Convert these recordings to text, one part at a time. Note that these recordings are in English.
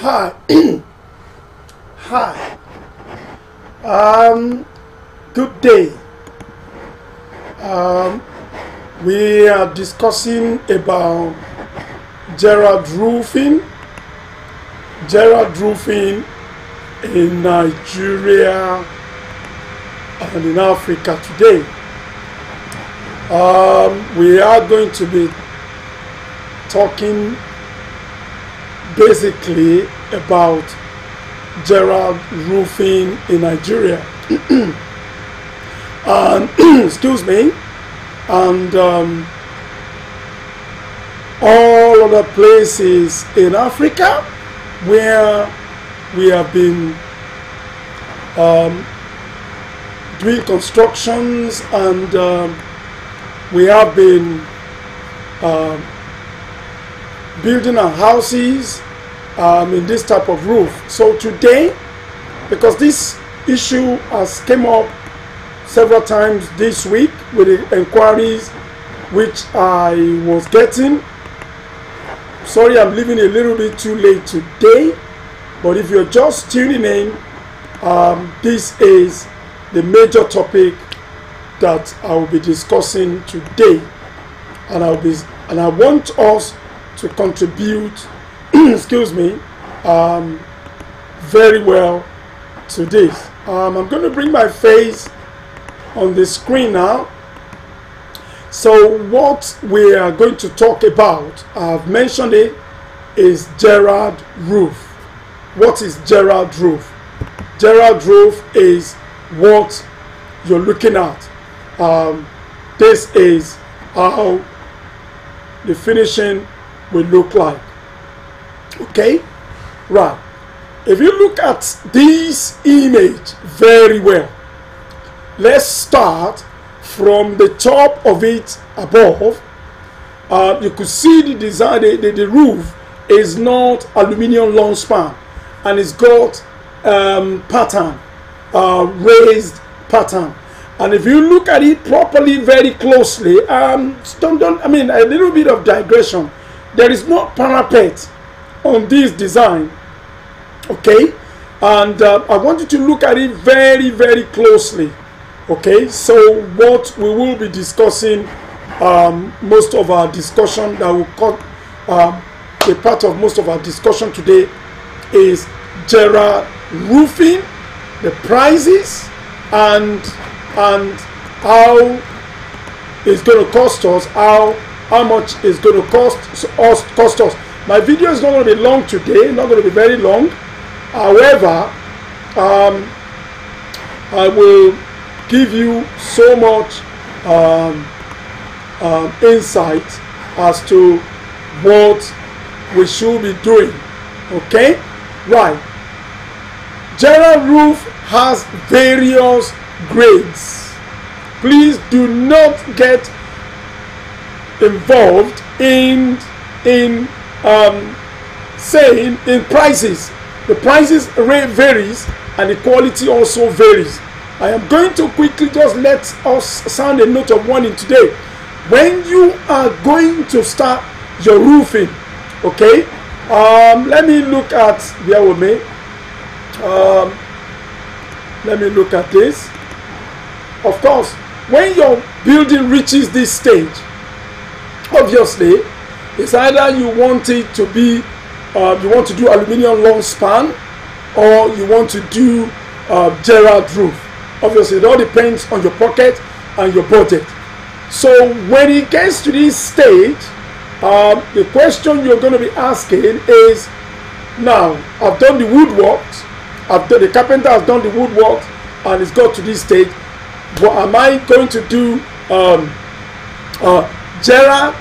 Hi. Hi. Good day. We are discussing about Gerad roofing. Gerad roofing in Nigeria and in Africa today. We are going to be talking basically about Gerad roofing in Nigeria. And excuse me, and all other places in Africa where we have been doing constructions, and we have been building our houses in this type of roof. So today, because this issue has come up several times this week with the inquiries which I was getting. Sorry, I'm leaving a little bit too late today, but if you're just tuning in, this is the major topic that I will be discussing today, and I want us to contribute excuse me, very well to this. I'm going to bring my face on the screen now. So what we are going to talk about, I've mentioned it, is Gerad roof. What is Gerad roof? Gerad roof is what you're looking at. This is how the finishing will look like. Okay, right. If you look at this image very well, let's start from the top of it above. You could see the design. The roof is not aluminium long span, and it's got pattern, raised pattern. And if you look at it properly, very closely, I mean, a little bit of digression. There is no parapet on this design, okay, and I want you to look at it very, very closely. Okay, so what we will be discussing, most of our discussion that will cut a part of most of our discussion today is Gerad roofing, the prices, and how it's going to cost us, how much it's going to cost us. My video is not going to be long today, not going to be very long. However, I will give you so much insight as to what we should be doing. Okay, right. Gerad roof has various grades. Please do not get involved in saying in prices. The prices rate varies and the quality also varies. I am going to quickly just let us sound a note of warning today. When you are going to start your roofing, okay, let me look at, bear with me, let me look at this. Of course, when your building reaches this stage, obviously it's either you want it to be you want to do aluminium long span, or you want to do Gerad roof. Obviously it all depends on your pocket and your budget. So when it gets to this stage, the question you're going to be asking is, now I've done the woodworks, the carpenter has done the woodwork, and it's got to this stage. What am I going to do, Gerad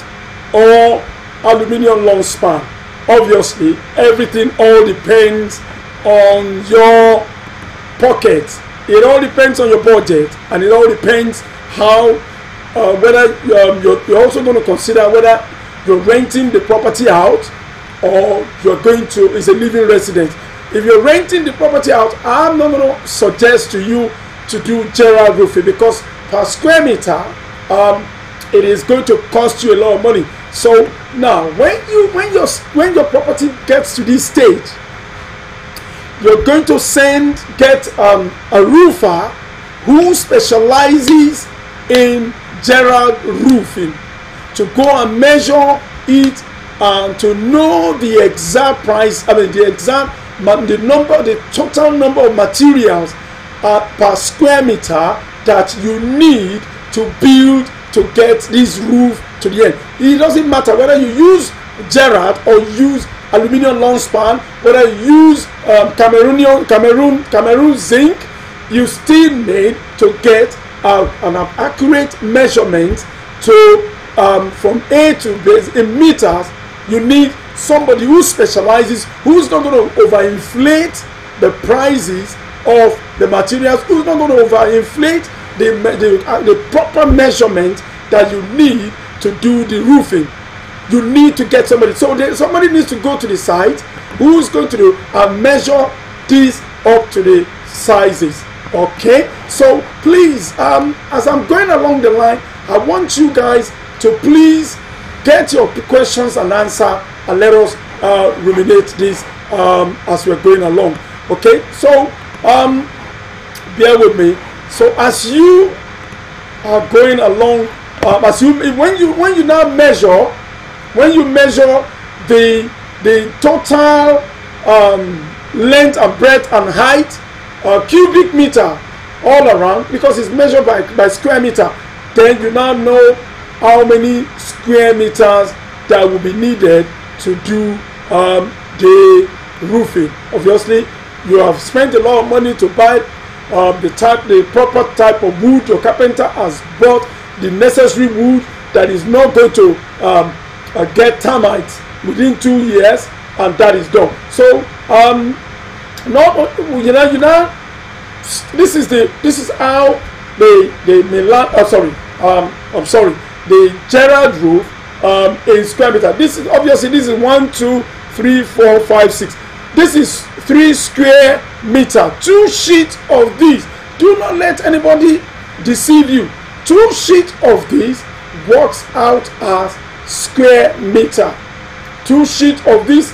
or aluminium long span? Obviously everything all depends on your pocket. It all depends on your budget, and it all depends how whether you're also going to consider whether you're renting the property out or you're going to, it's a living residence. If you're renting the property out, I'm not going to suggest to you to do Gerad roofing, because per square meter it is going to cost you a lot of money. So now when your property gets to this stage, you're going to get a roofer who specializes in Gerad roofing to go and measure it and to know the exact price, the total number of materials per square meter that you need to build to get this roof to the end. It doesn't matter whether you use Gerad or use aluminium long span, whether you use Cameroon zinc, you still need to get an accurate measurement to from A to B in meters. You need somebody who specializes, who's not going to overinflate the prices of the materials, who's not going to overinflate the proper measurement that you need to do the roofing. You need to get somebody. So somebody needs to go to the site who's going to do and measure this up to the sizes. Okay, so please, as I'm going along the line, I want you guys to please get your questions and answer, and let us ruminate this as we're going along. Okay, so bear with me. So as you are going along, when you now measure, when you measure the total length and breadth and height, cubic meter all around, because it's measured by square meter, then you now know how many square meters that will be needed to do the roofing. Obviously, you have spent a lot of money to buy the proper type of wood. Your carpenter has bought the necessary wood that is not going to get termites within 2 years, and that is done. So this is how the Gerad roof in square meter. This is 1, 2, 3, 4, 5, 6. This is 3 square meter. 2 sheets of this. Do not let anybody deceive you. 2 sheets of this works out as square meter. 2 sheets of this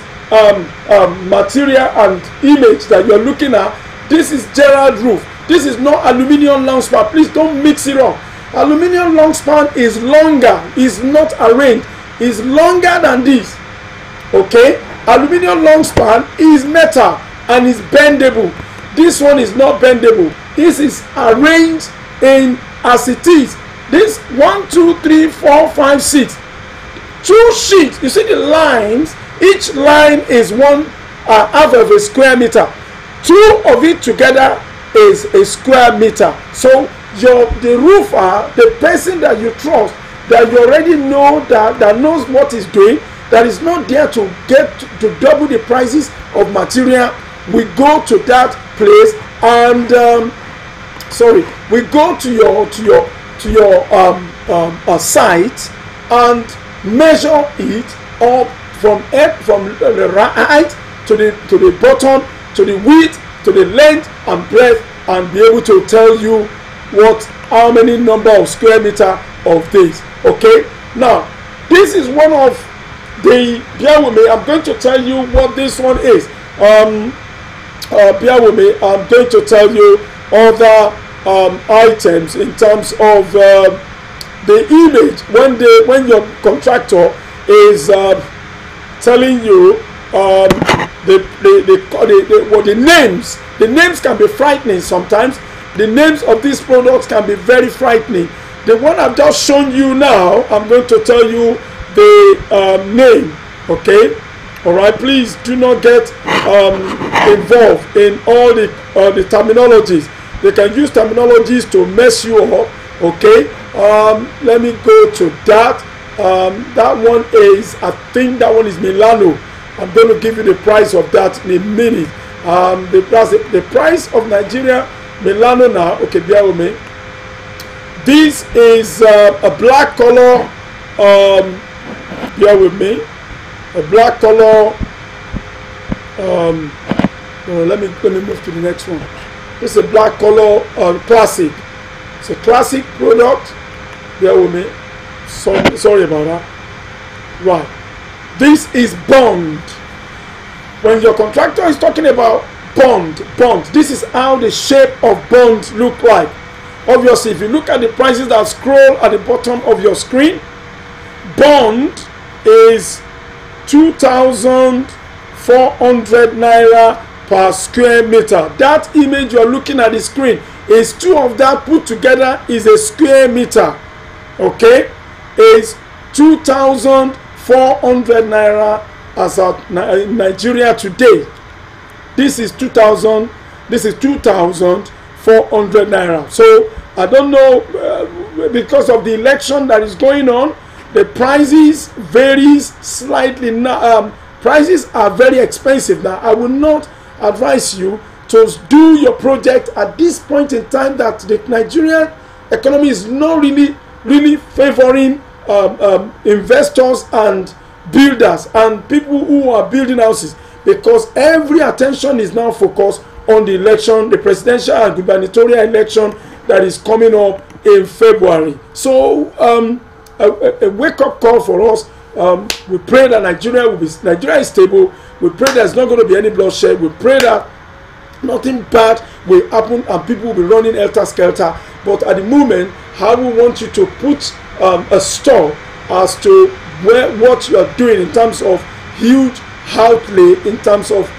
material and image that you're looking at. This is Gerad roof. This is not aluminium long span. Please don't mix it up. Aluminium long span is longer, is not arranged, is longer than this. Okay, aluminium long span is metal and is bendable. This one is not bendable. This is arranged in as it is. This 1, 2, 3, 4, 5, 6. 2 sheets. You see the lines. Each line is half of a square meter. 2 of it together is a square meter. So the roofer, the person that you trust, that you already know, that knows what he's doing, that is not there to get to double the prices of material, we go to that place and we go to your site and measure it up from the height to the bottom, to the width, to the length and breadth, and be able to tell you how many number of square meter of this. Okay, now this is one of the, bear with me, I'm going to tell you what this one is. Bear with me, I'm going to tell you other items in terms of the image. When your contractor is telling you the names can be frightening sometimes. The names of these products can be very frightening. The one I've just shown you now, I'm going to tell you the name. Okay, all right, please do not get involved in all the terminologies. They can use terminologies to mess you up. Okay, let me go to that. That one is, I think that one is Milano. I'm going to give you the price of that in a minute. The price of Nigeria Milano now. Okay, bear with me. This is a black color. Bear with me. A black color. Let me move to the next one. This is a black color classic. It's a classic product. Bear with me. Sorry about that. Right. This is bond. When your contractor is talking about bond. This is how the shape of bond look like. Obviously, if you look at the prices that scroll at the bottom of your screen, bond is 2,400 naira per square meter. That image you are looking at the screen is two of that put together is a square meter. Okay, is 2,400 naira as at Nigeria today. This is 2,000. This is 2,400 naira. So I don't know, because of the election that is going on, the prices varies slightly. Prices are very expensive now. I will not advise you to do your project at this point in time that the Nigerian economy is not really favoring investors and builders and people who are building houses, because every attention is now focused on the election, the presidential and gubernatorial election that is coming up in February. So a wake-up call for us. We pray that Nigeria is stable. We pray there's not going to be any bloodshed. We pray that nothing bad will happen and people will be running helter-skelter. But at the moment, I will want you to put a stop as to what you are doing in terms of huge outlay, in terms of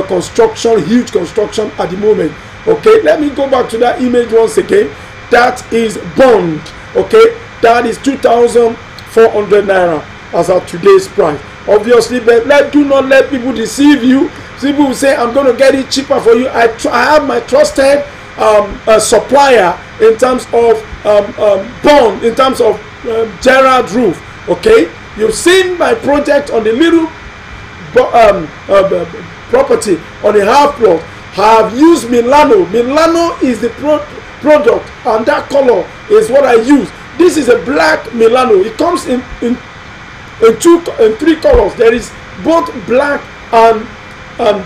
construction, huge construction at the moment. Okay, let me go back to that image once again. That is bond. Okay, that is 2,400 naira as of today's price. Obviously, but do not let people deceive you. People will say, I'm going to get it cheaper for you. I have my trusted supplier in terms of bond, in terms of Gerad roof. Okay, you've seen my project on the little property on the half plot. I have used Milano. Milano is the product, and that color is what I use. This is a black Milano. It comes in three colors. There is both black and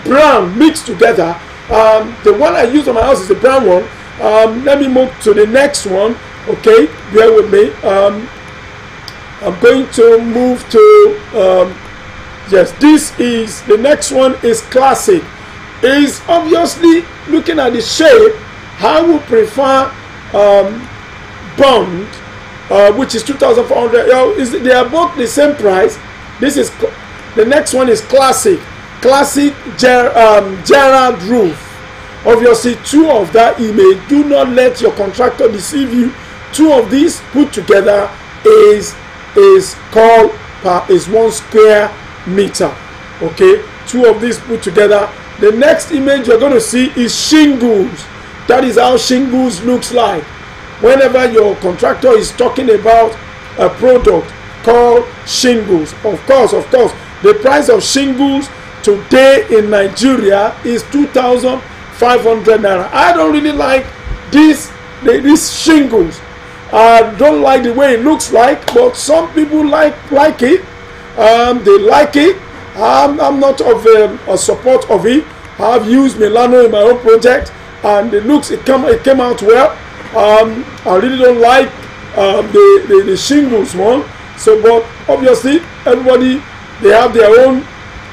brown mixed together. The one I use on my house is the brown one. Let me move to the next one. Okay, bear with me. I'm going to move to yes, this is the next one is classic. Is obviously looking at the shape. I would prefer bond, which is 2,400. They are both the same price. This is the next one is classic Gerad roof. Obviously, two of that image. Do not let your contractor deceive you. Two of these put together is called is 1 square meter. Okay, two of these put together. The next image you're going to see is shingles. That is how shingles looks like. Whenever your contractor is talking about a product called shingles, of course, the price of shingles today in Nigeria is 2,500 naira. I don't really like these shingles. I don't like the way it looks like, but some people like it. They like it. I'm not of a support of it. I've used Milano in my own project, and it came out well. I really don't like the shingles one. So, but obviously everybody, they have their own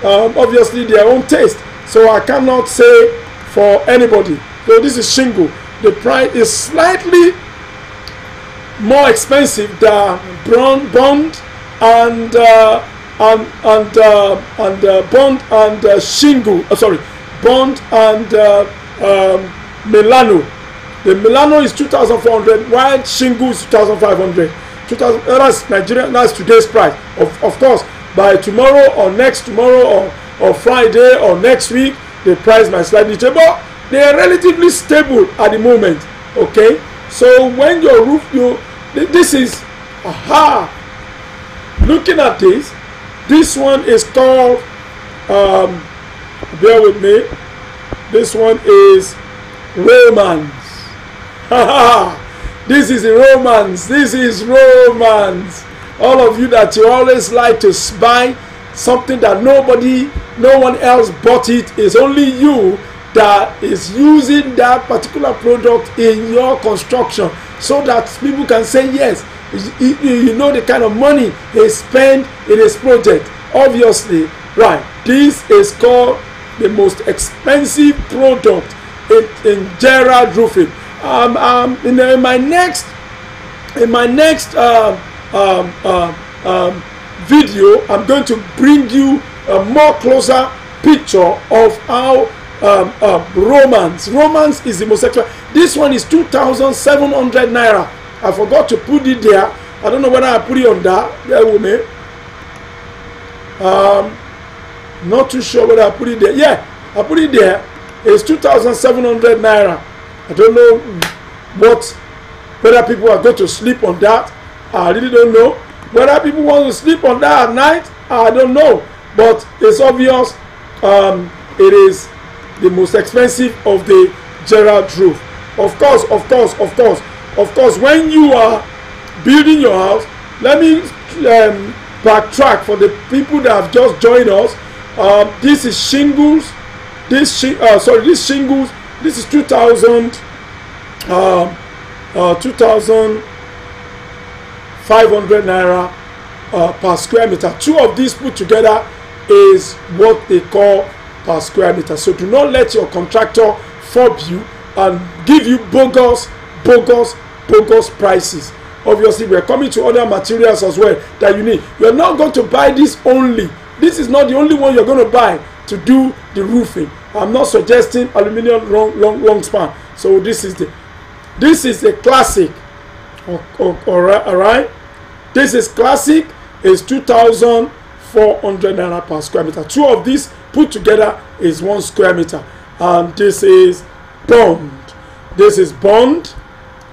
obviously their own taste. So I cannot say for anybody. So this is shingle. The price is slightly more expensive than bond and bond and shingle. Sorry, bond and Milano. The Milano is 2,400, while shingle is 2,500. 2,000. That's Nigeria. That's today's price. Of course, by tomorrow or next tomorrow or Friday or next week, the price might slightly change. But they are relatively stable at the moment. Okay. So when your roof, this is looking at this. This one is called. Bear with me. This one is romance. This is romance. This is romance. All of you that you always like to buy something that no one else bought it, is only you that is using that particular product in your construction, so that people can say yes, you know the kind of money they spend in this project. Obviously, right? This is called the most expensive product in Gerad roofing. In my next video, I'm going to bring you a more closer picture of how Romans is the most expensive. This one is 2,700 naira. I forgot to put it there. I don't know whether I put it on that. Bear with me. Not too sure whether I put it there. Yeah, I put it there. It's 2,700 naira. I don't know whether people are going to sleep on that. I really don't know. Whether people want to sleep on that at night, I don't know. But it's obvious it is the most expensive of the Gerad roof. Of course, when you are building your house, let me backtrack for the people that have just joined us. This is shingles. This shingles. This is 2,500 naira per square meter. Two of these put together is what they call per square meter. So do not let your contractor fob you and give you bogus prices. Obviously, we are coming to other materials as well that you need. You are not going to buy this only. This is not the only one you're going to buy to do the roofing. I'm not suggesting aluminium long span. So this is a classic. All right. This is classic. It's 2,400 naira per square meter. Two of these put together is 1 square meter. And this is bond. This is bond.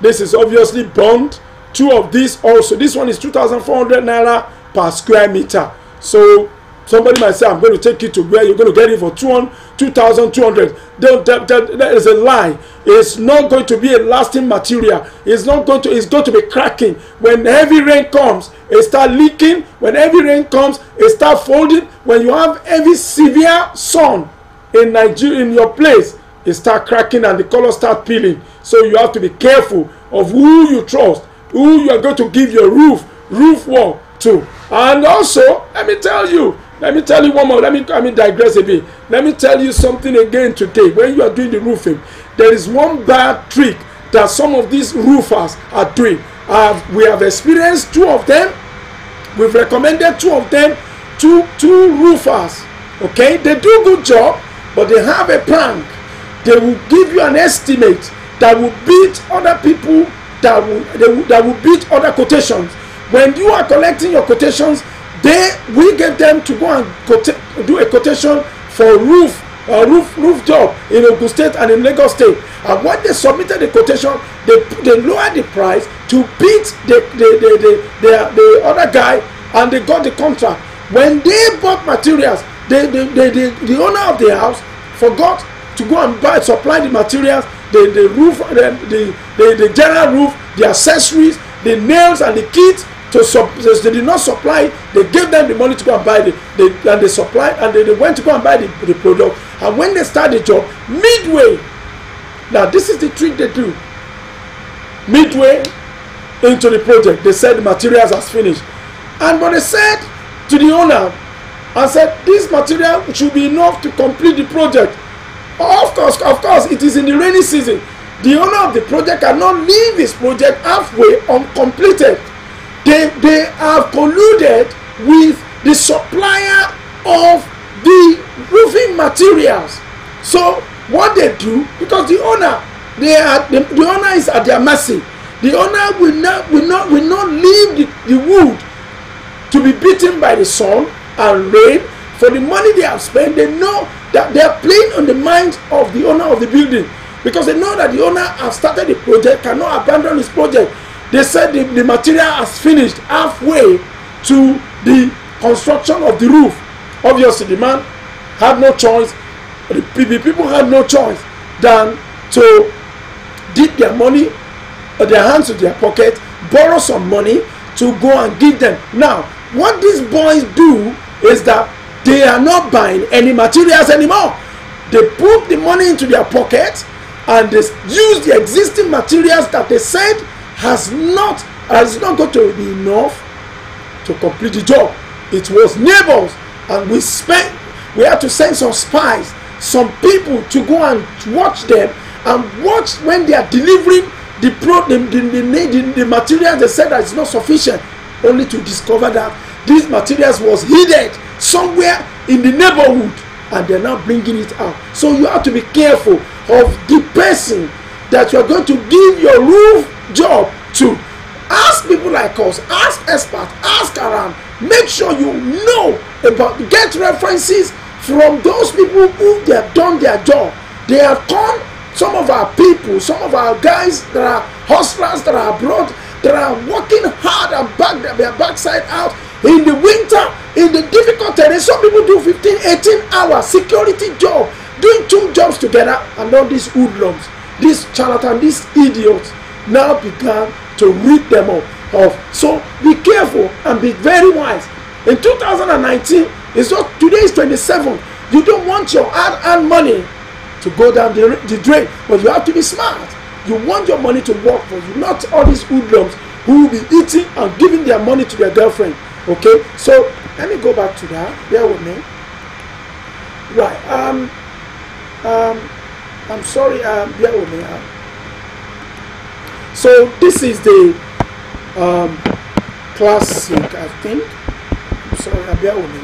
This is obviously bond. Two of these also. This one is 2,400 naira per square meter. So somebody might say, I'm going to take you to where you're going to get it for 2,200. That is a lie. It's not going to be a lasting material. It's going to be cracking. When heavy rain comes, it starts leaking. When heavy rain comes, it starts folding. When you have heavy severe sun in Nigeria, in your place, it starts cracking and the color starts peeling. So you have to be careful of who you trust, who you are going to give your roof work to. And also, let me tell you one more. Let me digress a bit. Let me tell you something again today. When you are doing the roofing, there is one bad trick that some of these roofers are doing. We have experienced 2 of them. We've recommended 2 of them. Two roofers. Okay, they do a good job, but they have a prank. They will give you an estimate that will beat other people. That will beat other quotations. When you are collecting your quotations, we get them to go and do a quotation for roof job in Ogun State and in Lagos State. And when they submitted the quotation, they lowered the price to beat the other guy, and they got the contract. When they bought materials, the owner of the house forgot to go and supply the materials, the roof, the general roof, the accessories, the nails and the kits. They did not supply. They gave them the money to go and buy they supplied, and they went to go and buy the product. And when they start the job, midway, now this is the trick they do. Midway into the project, they said the materials has finished, but they said to the owner, and said this material should be enough to complete the project. Of course, it is in the rainy season. The owner of the project cannot leave his project halfway uncompleted. They have colluded with the supplier of the roofing materials. So what they do, because the owner is at their mercy. The owner will not leave the wood to be beaten by the sun and rain. For the money they have spent, they know that they are playing on the minds of the owner of the building, because they know that the owner has started the project, cannot abandon his project. They said the material has finished halfway to the construction of the roof. Obviously, the man had no choice. The people had no choice than to dip their money, their hands to their pocket, borrow some money to go and give them. Now, what these boys do is that they are not buying any materials anymore. They put the money into their pocket and they use the existing materials that they said has not going to be enough to complete the job. It was neighbors, and we had to send some spies some people to go and watch them and watch when they are delivering the materials they said that is not sufficient, only to discover that these materials was hidden somewhere in the neighborhood and they're now bringing it out. So you have to be careful of the person that you are going to give your roof job to. Ask people like us, ask experts, ask around. Make sure you know about, get references from those people who they have done their job. They have turned some of our people, some of our guys that are hustlers that are abroad, that are working hard and back their backside out in the winter, in the difficult terrain. Some people do 15, 18 hours security job, doing 2 jobs together, and all these hoodlums, these charlatans, these idiots now began to read them off. So be careful and be very wise. In 2019, it's not, today is 27. You don't want your hard-earned money to go down the drain, but you have to be smart. You want your money to work for you, not all these hoodlums who will be eating and giving their money to their girlfriend. Okay, so let me go back to that. Bear with me. Right. I'm sorry. Bear with me. So this is the classic, I think. I'm sorry. Bear with me.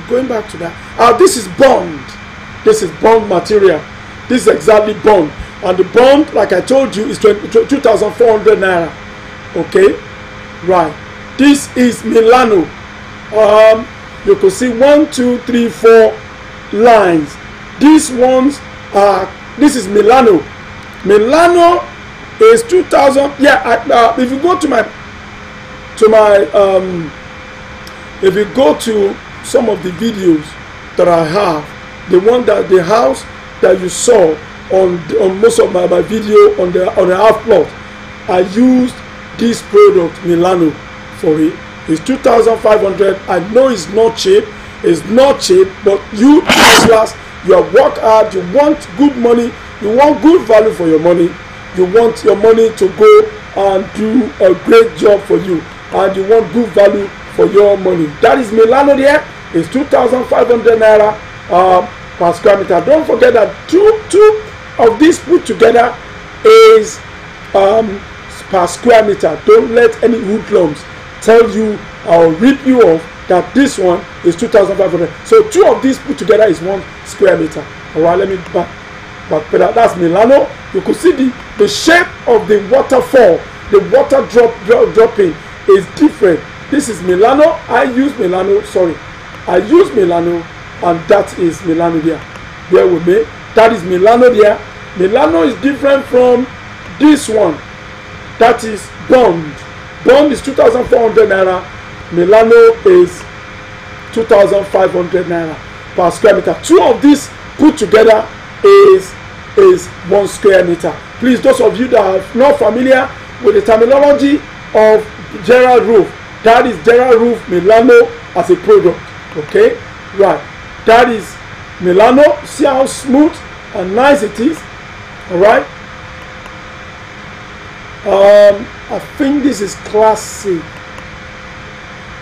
Going back to that. This is bond. This is bond material. This is exactly bond. And the bond, like I told you, is 2,400 naira. Okay, right. This is Milano. You can see 1, 2, 3, 4 lines. These ones are. This is Milano. Milano is 2,000. Yeah. If you go to my if you go to some of the videos that I have, the house that you saw on most of my video on the half plot, I used this product Milano for it. It's 2,500. I know it's not cheap. It's not cheap, but you hustlers, you are work hard. You want good money. You want good value for your money. You want your money to go and do a great job for you, and you want good value for your money. That is Milano there. It's 2,500 naira per square meter. Don't forget that two of these put together is per square meter. Don't let any hoodlums tell you or rip you off that this one is 2,500. So 2 of these put together is 1 square meter. All right, let me back. That's Milano. You could see the shape of the waterfall. The water dropping is different. This is Milano. I use Milano. Sorry, I use Milano, and that is Milano there. Bear with me. That is Milano there. Milano is different from this one. That is bond. Bond is 2,400 naira. Milano is 2,500 naira per square meter. 2 of these put together is 1 square meter. Please, those of you that are not familiar with the terminology of Gerad roof, that is Gerad roof Milano as a product. Okay, right. That is Milano. See how smooth and nice it is. All right. I think this is classic.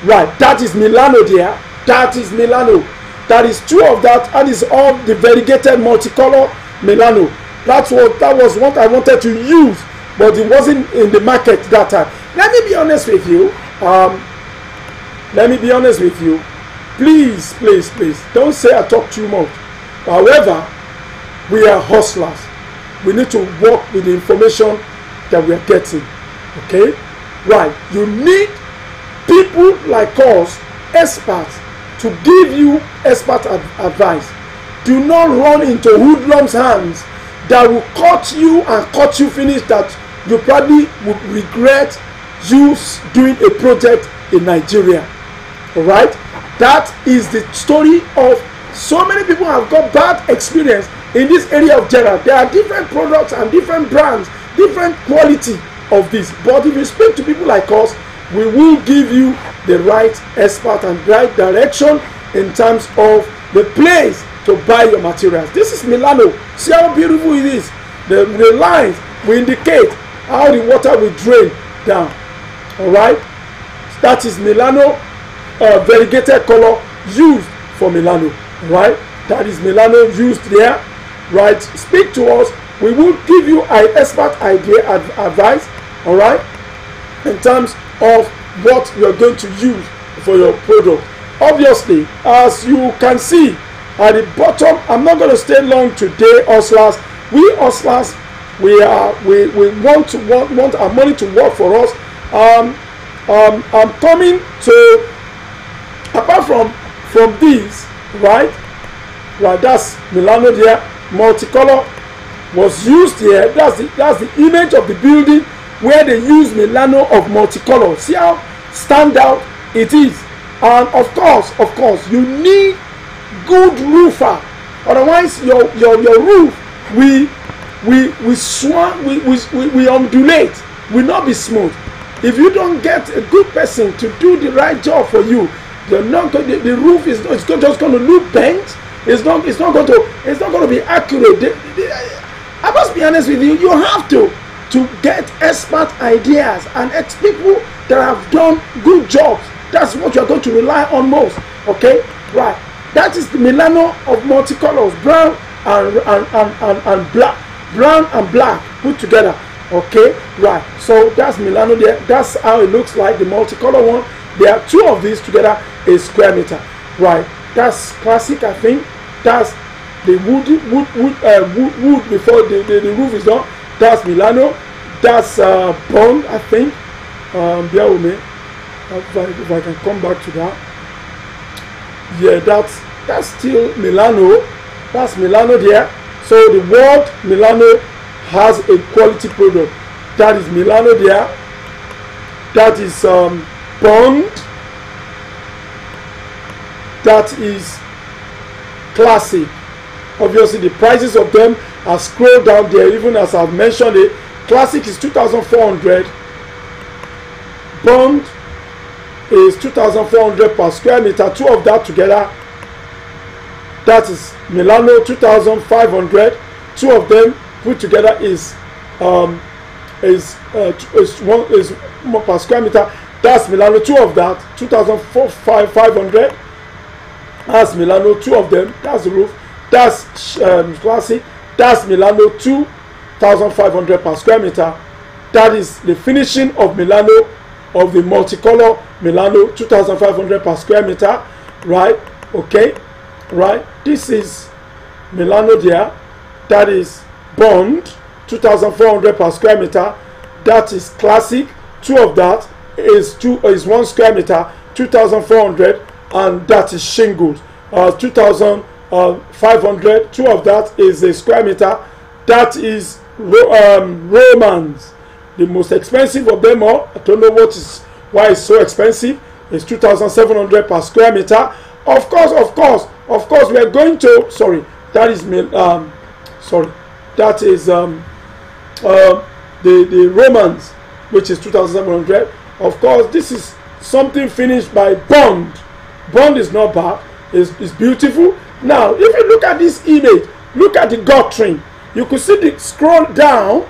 Right, that is Milano there. That is Milano. That is 2 of that. That is all the variegated multicolor Milano. That was what I wanted to use, but it wasn't in the market that time. Let me be honest with you. Please, please, please, don't say I talk too much. However, we are hustlers. We need to work with the information that we are getting. Okay, right. You need people like us, experts, to give you expert advice. Do not run into hoodlums' hands that will cut you and cut you finish, that you probably would regret you doing a project in Nigeria. All right, that is the story of so many people have got bad experience in this area of Gerad. There are different products and different brands, different quality of this, but if you speak to people like us, we will give you the right expert and right direction in terms of the place to buy your materials. This is Milano. See how beautiful it is. The lines will indicate how the water will drain down. All right, that is Milano variegated color used for Milano. All right, that is Milano used there, right? Speak to us. We will give you an expert idea advice, all right, in terms of what you are going to use for your product. Obviously, as you can see at the bottom, I'm not going to stay long today, hustlers. We hustlers, we want our money to work for us. I'm coming to, apart from these, right, that's Milano there. Multicolor was used here. That's the image of the building where they use Milano of multicolor. See how stand out it is. And of course, you need good roofer. Otherwise, your roof we undulate, will not be smooth. If you don't get a good person to do the right job for you, you're not going. The roof is just going to look bent. It's not going to be accurate. I must be honest with you. You have to get expert ideas and people that have done good jobs. That's what you're going to rely on most. Okay, right? That is the Milano of multicolors, brown and black put together. Okay, right? So that's Milano there. That's how it looks like, the multicolor one. There are two of these together, a square meter. Right? That's classic, I think. That's the wood before the roof is done. That's Milano. That's bond, I think. Bear with me if I can come back to that. Yeah, that's still Milano. That's Milano there. So the word Milano has a quality product. That is Milano there. That is bond. That is classic. Obviously the prices of them are scrolled down there, even as I've mentioned it. Classic is 2,400. Bond is 2,400 per square meter. Two of that together, that is Milano, 2,500. Two of them put together is one per square meter. That's Milano. Two of that, 2,500. That's Milano. Two of them. That's the roof. That's classic. That's Milano. 2,500 per square meter. That is the finishing of Milano, of the multicolor Milano, 2,500 per square meter. Right? Okay. Right. This is Milano there. That is bond, 2,400 per square meter. That is classic. Two of that is 1 square meter, 2,400, and that is shingles, 2,500. Two of that is a square meter. That is Romans, the most expensive of them all. I don't know why it's so expensive. It's 2,700 per square meter. Of course, we are going to. Sorry, that is that is the Romans, which is 2,700. Of course, this is something finished by bond. Bond is not bad. It's beautiful. Now, if you look at this image, look at the guttering. You could see the scroll down.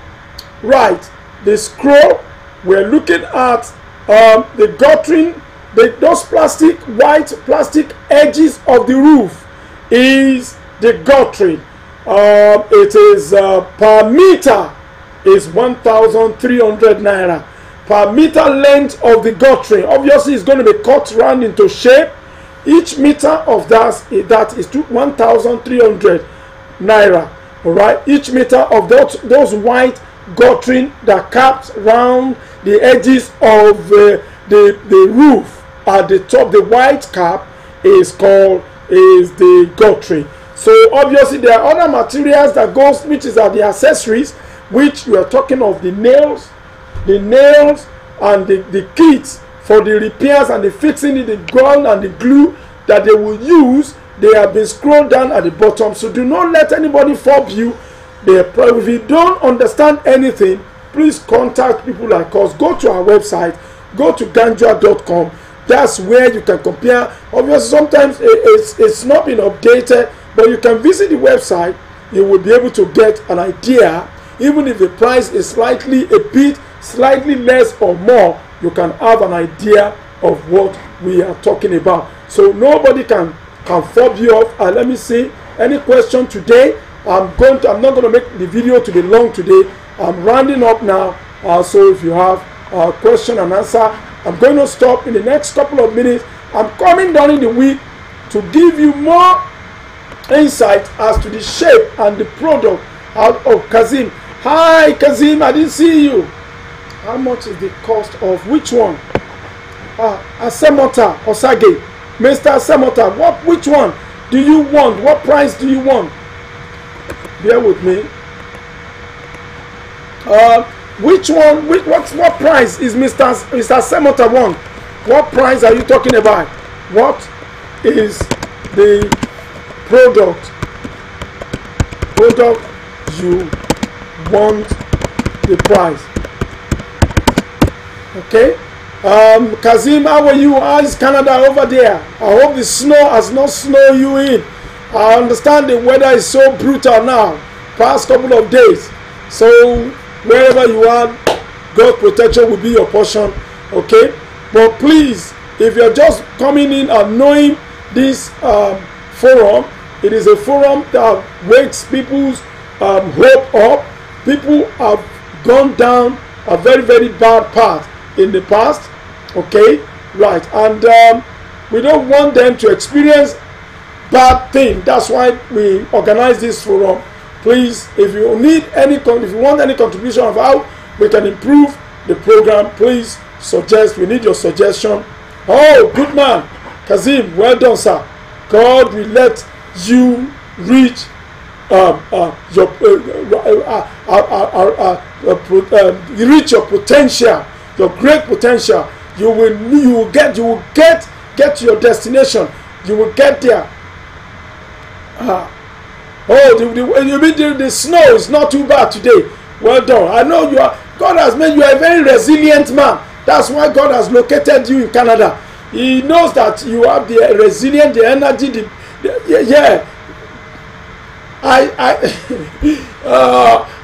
Right, the scroll. We're looking at the guttering. Those white plastic edges of the roof is the guttering. It is per meter is 1,300 naira per meter length of the guttering. Obviously, it's going to be cut round into shape. Each meter of that is 1,300 naira. All right, each meter of those white guttering that caps round the edges of the roof at the top. The white cap is the guttering. So obviously there are other materials that goes, which is the accessories, which we are talking of, the nails and the kits for the repairs and the fixing in the gun and the glue that they will use. They have been scrolled down at the bottom. So do not let anybody fob you. If you don't understand anything, please contact people like us. Go to our website. Go to ganjua.com. That's where you can compare. Obviously, sometimes it's not been updated, but you can visit the website. You will be able to get an idea. Even if the price is slightly less or more, you can have an idea of what we are talking about. So nobody can fob you off. Let me see any question today. I'm not going to make the video to be long today. I'm rounding up now. So if you have a question and answer, I'm going to stop in the next couple of minutes. I'm coming down in the week to give you more insight as to the shape and the product of Kazim. Hi Kazim, I didn't see you. How much is the cost of which one? Asemota Osage. Mr. Asemota, which one do you want? What price do you want? Bear with me. Which one? What price is Mr. Asemota want? What price are you talking about? What is the product you want the price? Okay. Kazim, how are you? How is Canada over there? I hope the snow has not snowed you in. I understand the weather is so brutal now, past couple of days. So wherever you are, God's protection will be your portion. Okay. But please, if you're just coming in and knowing this forum, it is a forum that wakes people's hope up. People have gone down a very, very bad path in the past. Okay, right, and we don't want them to experience bad thing. That's why we organize this forum. Please, if you need any, if you want any contribution of how we can improve the program, please suggest. We need your suggestion. Oh, good man, Kazim, well done, sir. God will let you reach reach your potential, your great potential. You will get to your destination. You will get there. The snow is not too bad today. Well done. I know you are. God has made you a very resilient man. That's why God has located you in Canada. He knows that you have the resilience, the energy. I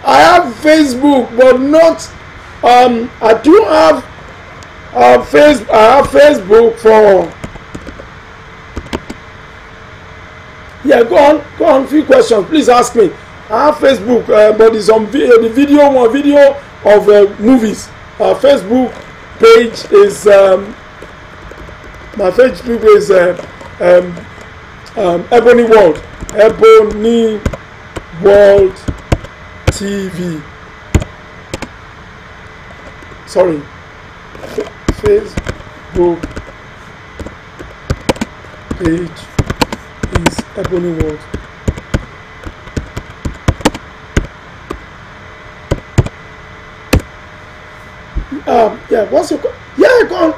have Facebook, but not. I do have. I have Facebook for. Yeah, go on. Few questions, please ask me. I have Facebook, but it's on the video of movies. Facebook page is my Facebook is Ebony World, Ebony World TV. Sorry. Facebook page is Ebony World. Yeah, what's your go on.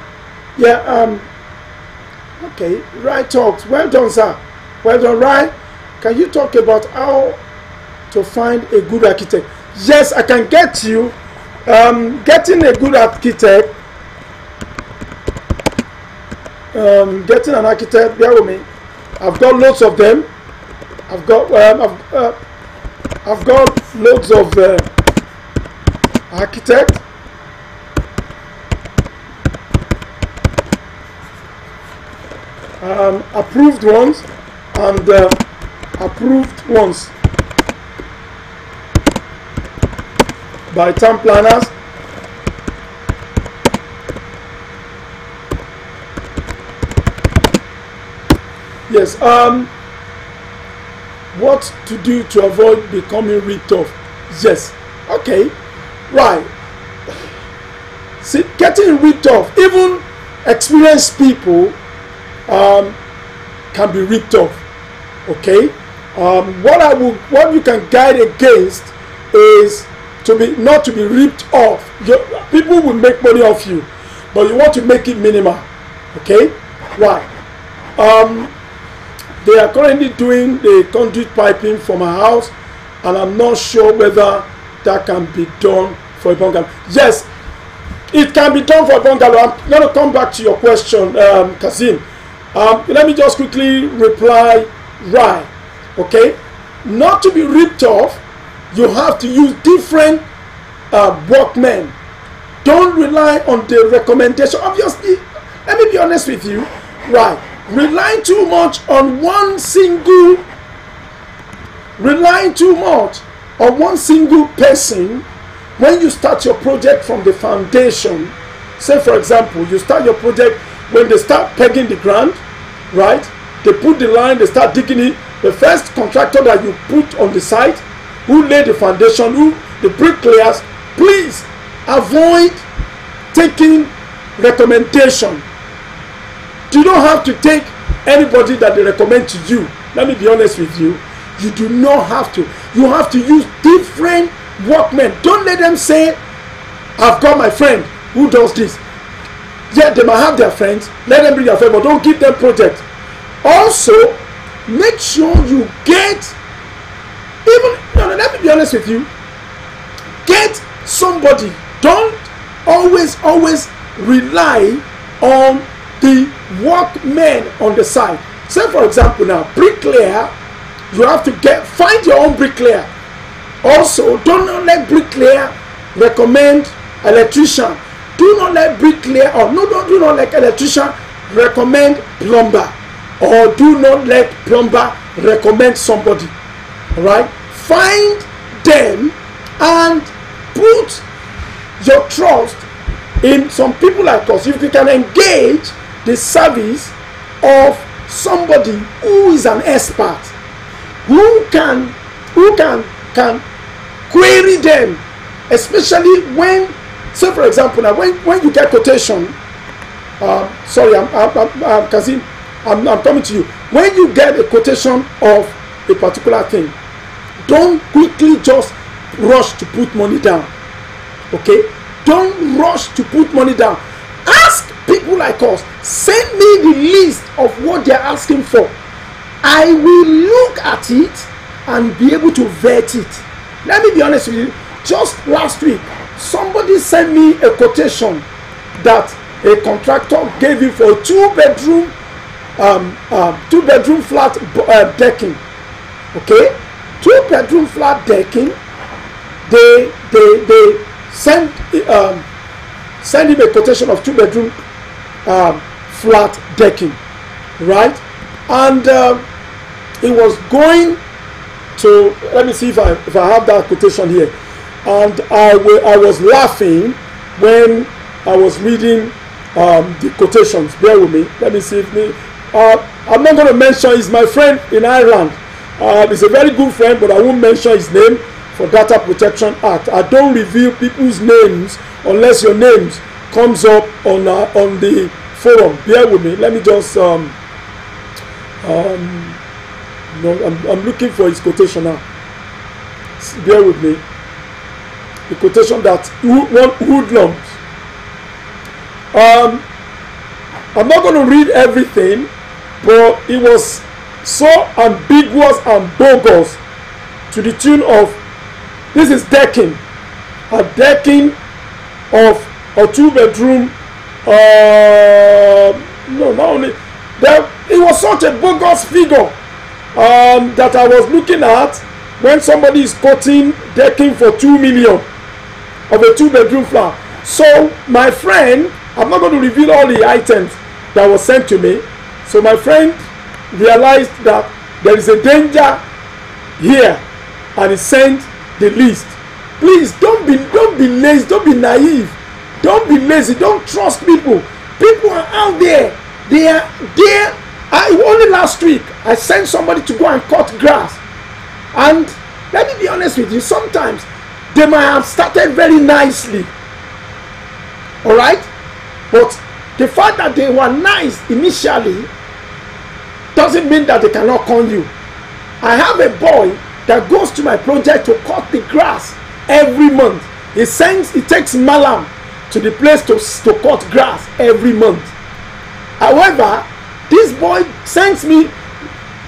Yeah, okay, right talks. Well done, sir. Well done, right? Can you talk about how to find a good architect? Yes, I can get you. Getting a good architect. Getting an architect, bear with me. I've got loads of them. I've got loads of architects. Approved ones and approved ones by town planners. Yes. What to do to avoid becoming ripped off? Yes. Okay. Right. See, getting ripped off, even experienced people can be ripped off. Okay. What you can guide against is not to be ripped off. People will make money off you, but you want to make it minimal. Okay. Right. They are currently doing the conduit piping for my house, and I'm not sure whether that can be done for a bungalow. Yes, it can be done for a bungalow. I'm going to come back to your question, Kazim. Let me just quickly reply. Right. Okay. Not to be ripped off, you have to use different workmen. Don't rely on the recommendation. Obviously, let me be honest with you. Right. Relying too much on one single relying too much on one single person when you start your project from the foundation. Say for example, you start your project when they start pegging the ground, right? They put the line, they start digging it. The first contractor that you put on the site, who laid the foundation, who the bricklayers, please avoid taking recommendation. You don't have to take anybody that they recommend to you. Let me be honest with you. You do not have to. You have to use different workmen. Don't let them say, I've got my friend who does this. Yeah, they might have their friends. Let them bring their friend, but don't give them projects. Also, make sure you get, let me be honest with you. Get somebody. Don't always rely on the workmen on the side. Say for example now, bricklayer, you have to find your own bricklayer. Also, do not let bricklayer recommend electrician. Do not let bricklayer, or do not let electrician recommend plumber, or do not let plumber recommend somebody. All right, find them and put your trust in some people like us. If you can engage the service of somebody who is an expert, who can query them, especially when, say for example, now when you get quotation, sorry, Kazim, I'm coming to you. When you get a quotation of a particular thing, don't quickly just rush to put money down. Okay, don't rush to put money down. Ask people like us, send me the list of what they're asking for. I will look at it and be able to vet it. Let me be honest with you. Just last week, somebody sent me a quotation that a contractor gave you for a two-bedroom flat decking. Okay, two-bedroom flat decking. They send him a quotation of two-bedroom flat decking, right? And it was going to, let me see if I have that quotation here. And I was laughing when I was reading the quotations. Bear with me. Let me see if I'm not going to mention. He's my friend in Ireland. He's a very good friend, but I won't mention his name for Data Protection Act. I don't reveal people's names unless your names comes up on the forum. Bear with me. Let me just I'm looking for his quotation now. Bear with me. The quotation that one hoodlums. I'm not going to read everything, but it was so ambiguous and bogus to the tune of, this is decking, a decking of a two-bedroom. No, not only that, it was such a bogus figure that I was looking at when somebody is quoting decking for 2 million of a two-bedroom flat. So my friend, I'm not going to reveal all the items that was sent to me. So my friend realized that there is a danger here, and he sent the list. Please don't be lazy, don't be naive, don't be lazy, don't trust people. People are out there. They are there. Only last week I sent somebody to go and cut grass, and let me be honest with you, sometimes they might have started very nicely, all right, but the fact that they were nice initially doesn't mean that they cannot con you. I have a boy that goes to my project to cut the grass every month. He takes malam to the place to cut grass every month. However, this boy sends me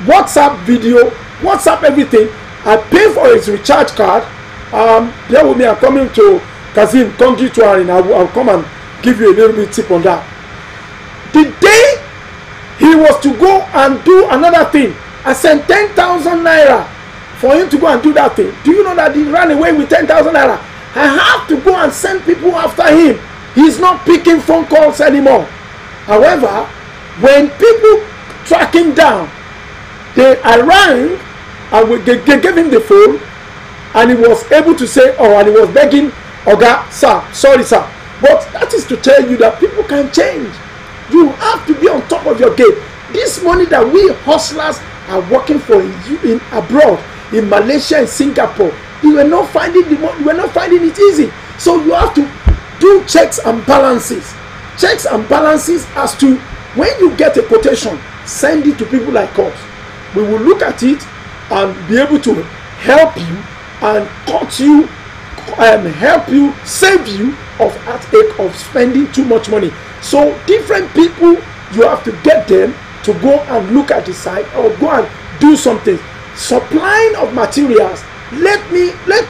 WhatsApp video, WhatsApp everything. I pay for his recharge card. Bear with me, I'm coming to Kazim, come to her, and I'll come and give you a little bit tip on that. The day he was to go and do another thing, I sent 10,000 naira for him to go and do that thing. Do you know that he ran away with 10,000 naira? I have to go and send people after him. He's not picking phone calls anymore. However, when people track him down, I rang and they gave him the phone, and he was able to say, oh, and he was begging, Oga, sir, sorry, sir. But that is to tell you that people can change. You have to be on top of your game. This money that we hustlers are working for in abroad, in Malaysia and Singapore, you are not finding the money, you are not finding it easy. So you have to do checks and balances. Checks and balances as to when you get a quotation, send it to people like us. We will look at it and be able to help you and cut you and help you, save you of heartache of spending too much money. So different people, you have to get them to go and look at the site or go and do something. Supplying of materials, let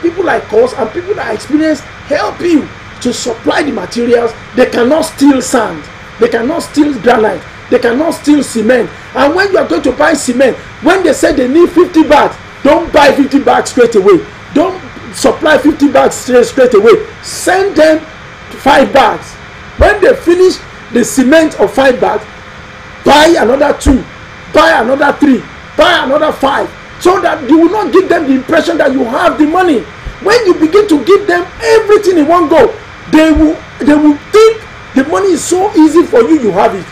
people like us and people that experience help you to supply the materials. They cannot steal sand, they cannot steal granite, they cannot steal cement. And when you are going to buy cement, when they say they need 50 bags, don't buy 50 bags straight away. Don't supply 50 bags straight away. Send them 5 bags. When they finish the cement of 5 bags, buy another 2, buy another 3, buy another 5, so that you will not give them the impression that you have the money. When you begin to give them everything in one go, they will think the money is so easy for you, you have it.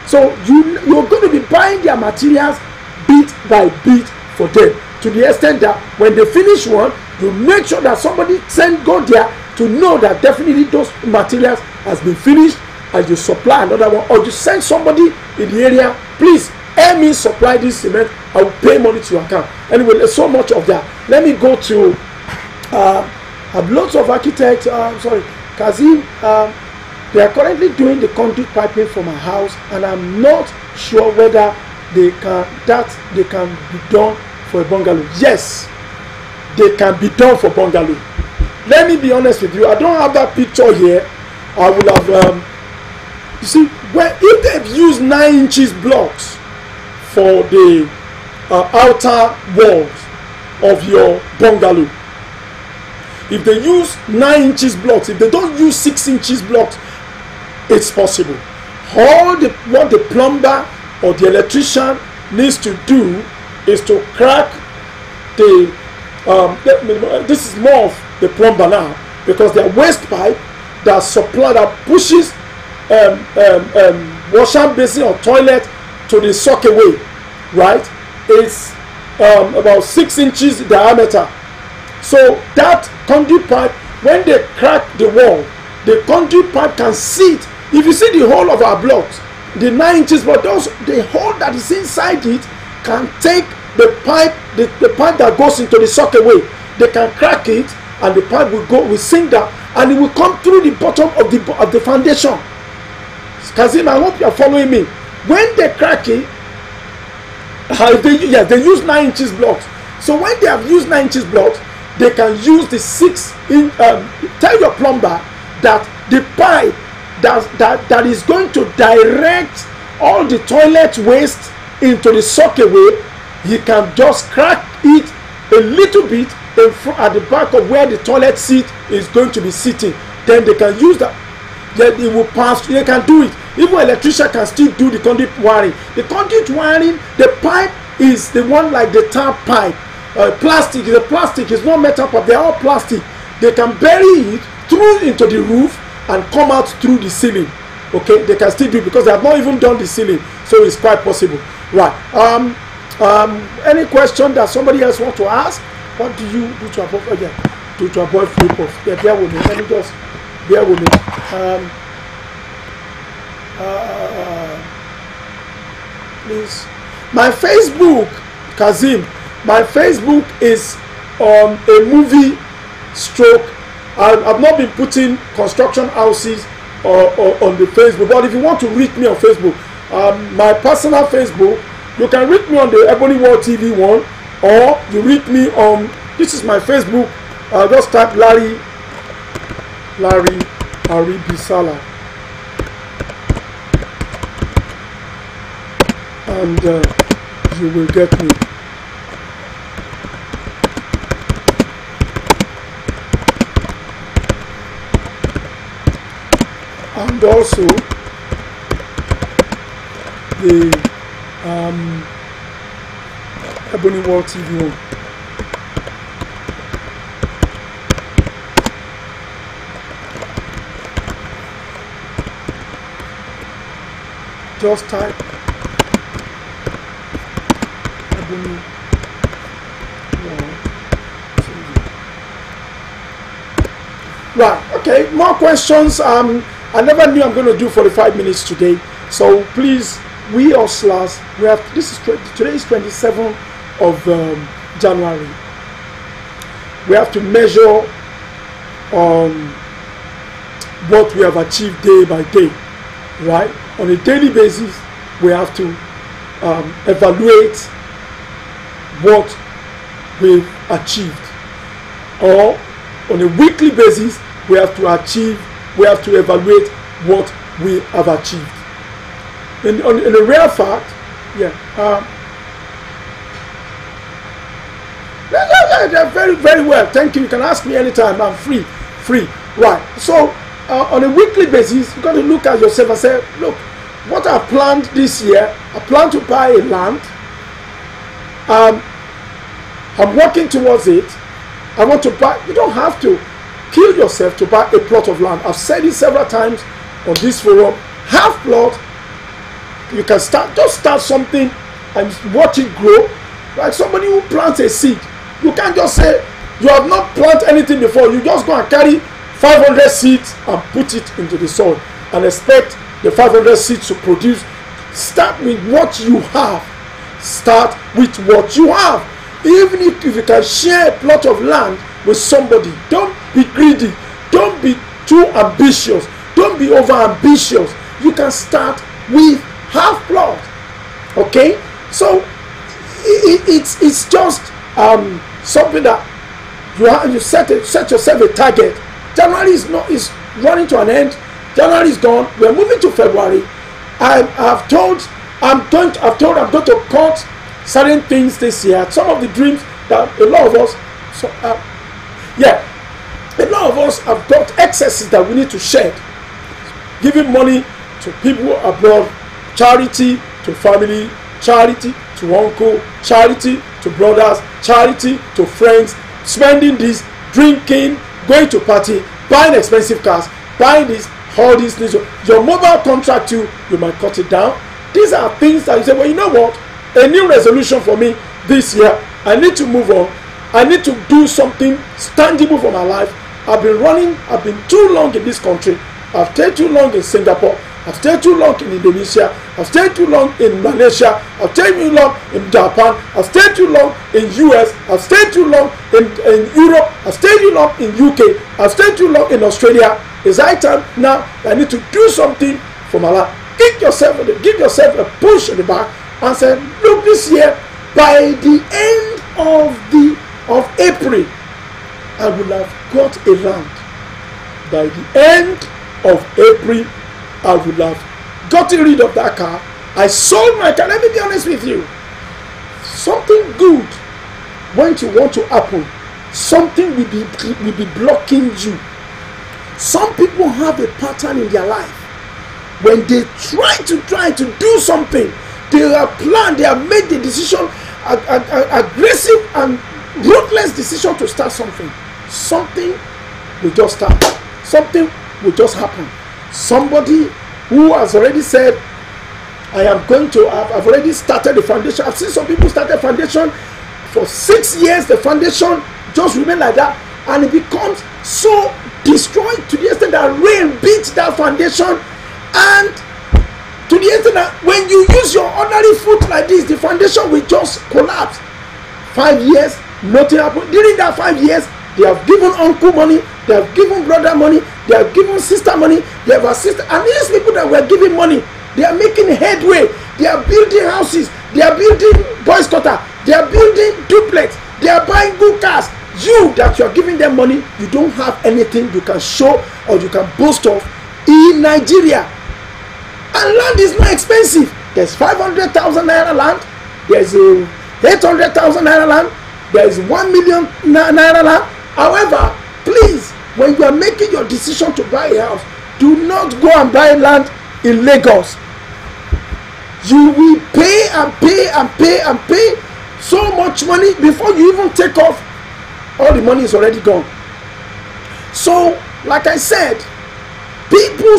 So you're going to be buying their materials bit by bit for them, to the extent that when they finish one, you make sure that somebody go there to know that definitely those materials has been finished, and you supply another one, or you send somebody in the area, please help me supply this cement, I will pay money to your account. Anyway, there's so much of that. Let me go to have lots of architects, Kazim, they are currently doing the conduit piping for my house, and I'm not sure whether they can be done for a bungalow. Yes, they can be done for bungalow. Let me be honest with you, I don't have that picture here. I will have you see, if they've used 9 inches blocks for the outer walls of your bungalow, if they use 9 inches blocks, if they don't use 6 inches blocks, it's possible. What the plumber or the electrician needs to do is to crack the this is more of the plumber now, because their waste pipe that pushes wash basin or toilet to the sockaway, right, is about 6 inches diameter. So that conduit pipe, when they crack the wall, the conduit pipe can sit. If you see the whole of our blocks, the 9 inches, but the hole that is inside it can take the pipe, the pipe that goes into the sockaway. They can crack it, and the pipe will sink down, and it will come through the bottom of the foundation. Kazim, I hope you are following me. When they crack it, they use 9 inches blocks. So when they have used 9 inches blocks, they can use the 6 inch. Tell your plumber that the pipe that is going to direct all the toilet waste into the sockaway, he can just crack it a little bit at the back of where the toilet seat is going to be sitting. Then they can use that. Then it will pass. They can do it. Even electrician can still do the conduit wiring. The conduit wiring, the pipe is the one like the tap pipe. Plastic is a plastic. It's not metal pipe. They're all plastic. They can bury it through into the roof and come out through the ceiling. Okay, they can still do it because they have not even done the ceiling, so it's quite possible. Right. Any question that somebody else want to ask? What do you do to avoid? To avoid flip off? Yeah, bear with me. Let me just bear with me. Please. My Facebook, Kazim. My Facebook is a movie stroke. I've not been putting construction houses on the Facebook, but if you want to reach me on Facebook, my personal Facebook, you can reach me on the Ebony World TV one, or you reach me on, this is my Facebook, just type Larry Aribisala, and you will get me. And also the Ebony World TV one. Just type Ebony Wall TV. Right, okay, more questions. I never knew I'm going to do 45 minutes today. So please, we hustlers, we have, today is 27th of January. We have to measure what we have achieved day by day, right? On a daily basis, we have to evaluate what we've achieved, or on a weekly basis, we have to evaluate what we have achieved. In a real fact, yeah, very, very well. Thank you. You can ask me anytime. I'm free. Right. So on a weekly basis, you got to look at yourself and say, look, what I planned this year, I plan to buy a land. I'm working towards it. I want to buy. You don't have to kill yourself to buy a plot of land. I've said it several times on this forum. Half plot, you can just start something and watch it grow. Like somebody who plants a seed, you can't just say you have not planted anything before. You just go and carry 500 seeds and put it into the soil and expect the 500 seeds to produce. Start with what you have. Start with what you have. Even if you can share a plot of land with somebody, don't be greedy. Don't be too ambitious. Don't be over ambitious. You can start with half plot. Okay, so it's just something that you set yourself a target. January is running to an end. January is gone. We're moving to February. I'm told I'm going to cut certain things this year. Some of the dreams that a lot of us, a lot of us have got excesses that we need to shed. Giving money to people abroad, charity to family, charity to uncle, charity to brothers, charity to friends, spending this, drinking, going to party, buying expensive cars, buying this, all these things. Your mobile contract you might cut it down. These are things that you say, well, you know what? A new resolution for me this year. I need to move on. I need to do something tangible for my life. I've been too long in this country. I've stayed too long in Singapore. I've stayed too long in Indonesia. I've stayed too long in Malaysia. I've stayed too long in Japan. I've stayed too long in US. I've stayed too long in Europe. I've stayed too long in UK. I've stayed too long in Australia. It's high time now. I need to do something for my life. Give yourself a push in the back and say, look, this year, by the end of April, I will have got a land. By the end of April, I will have gotten rid of that car. I sold my car. Let me be honest with you. Something good when you want to happen, something will be blocking you. Some people have a pattern in their life. When they try to do something, they have planned, they have made the decision, aggressive and ruthless decision to start something. Something will just start. Something will just happen. Somebody who has already said, I've already started the foundation. I've seen some people start the foundation for 6 years. The foundation just remain like that, and it becomes so destroyed to the extent that rain beats that foundation, and to the extent that when you use your ordinary foot like this, the foundation will just collapse. 5 years, nothing happened. During that 5 years, they have given uncle money, they have given brother money, they have given sister money, they have assisted, and these people that were giving money, they are making headway. They are building houses, they are building boys' quarter, they are building duplex, they are buying good cars. You that you are giving them money, you don't have anything you can show or you can boast of in Nigeria. And land is not expensive. There's 500,000 naira land, there's 800,000 naira land, there is 1 million naira land. However, please, when you are making your decision to buy a house, do not go and buy land in Lagos. You will pay and pay and pay and pay so much money before you even take off. All the money is already gone. So, like I said,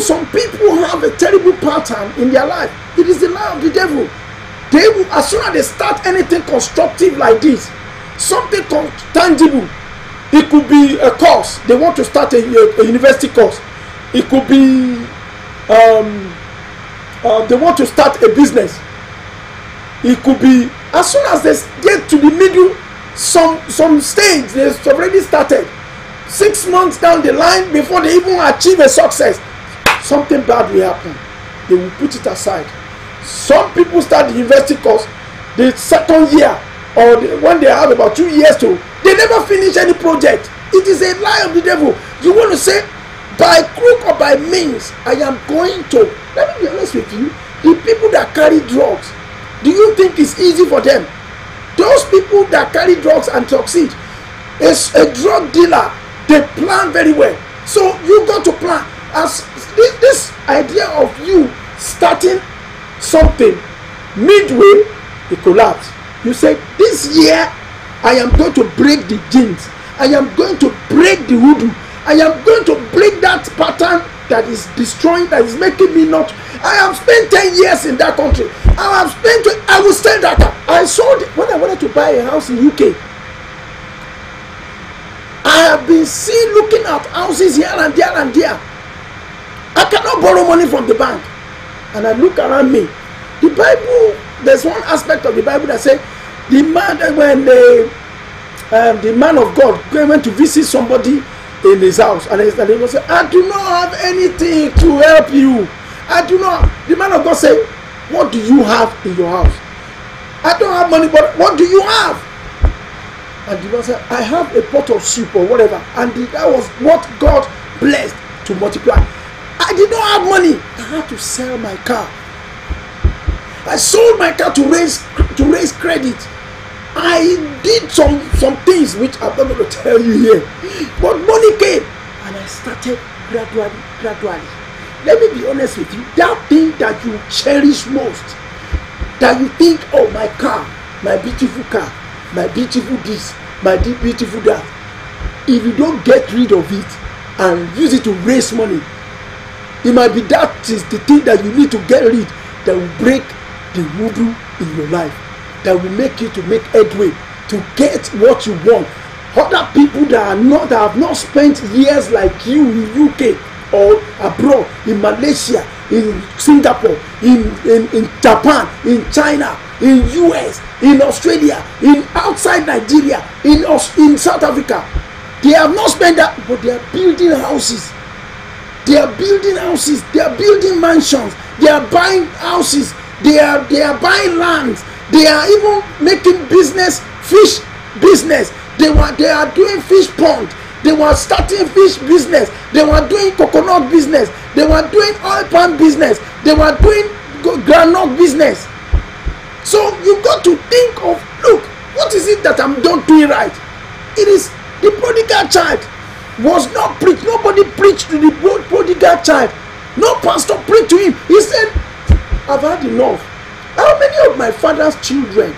some people have a terrible pattern in their life. It is the lie of the devil. They will, as soon as they start anything constructive like this, something tangible, it could be a course. They want to start a university course. It could be they want to start a business. It could be, as soon as they get to the middle, some stage they've already started. 6 months down the line, before they even achieve a success, something bad will happen. They will put it aside. Some people start the university course the second year, or when they have about 2 years to, they never finish any project. It is a lie of the devil. You want to say, by crook or by means, I am going to. Let me be honest with you. The people that carry drugs, do you think it's easy for them? Those people that carry drugs and succeed, is a drug dealer. They plan very well. So you got to plan. As this idea of you starting something midway, it collapse. You say, this year I am going to break the genes. I am going to break the voodoo. I am going to break that pattern that is destroying, that is making me not. I have spent 10 years in that country. I will stay that. I sold it when I wanted to buy a house in UK. I have been seen looking at houses here and there and there. I cannot borrow money from the bank. And I look around me. The Bible, there's one aspect of the Bible that says, the man, when the man of God went to visit somebody in his house, and he was saying, I do not have anything to help you. I do not. The man of God said, what do you have in your house? I don't have money, but what do you have? And the man said, I have a pot of soup or whatever. And that was what God blessed to multiply. I did not have money. I had to sell my car. I sold my car to raise credit. I did some things which I'm not going to tell you here. But money came. And I started gradually. Let me be honest with you. That thing that you cherish most, that you think, oh, my car, my beautiful car, my beautiful this, my beautiful that. If you don't get rid of it and use it to raise money, it might be that is the thing that you need to get rid, that will break the voodoo in your life, that will make you to make headway to get what you want. Other people that have not spent years like you in UK or abroad, in Malaysia, in Singapore, in Japan, in China, in US, in Australia, in outside Nigeria, in South Africa, they have not spent that, but they are building houses. They are building houses. They are building mansions. They are buying houses. They are buying lands. They are even making business, fish business. They are doing fish pond. They were starting fish business. They were doing coconut business. They were doing oil palm business. They were doing granite business. So you got to think of, look, what is it that I'm not doing right? It is the prodigal child was not preached. Nobody preached to the prodigal child. No pastor preached to him. He said, I've had enough. How many of my father's children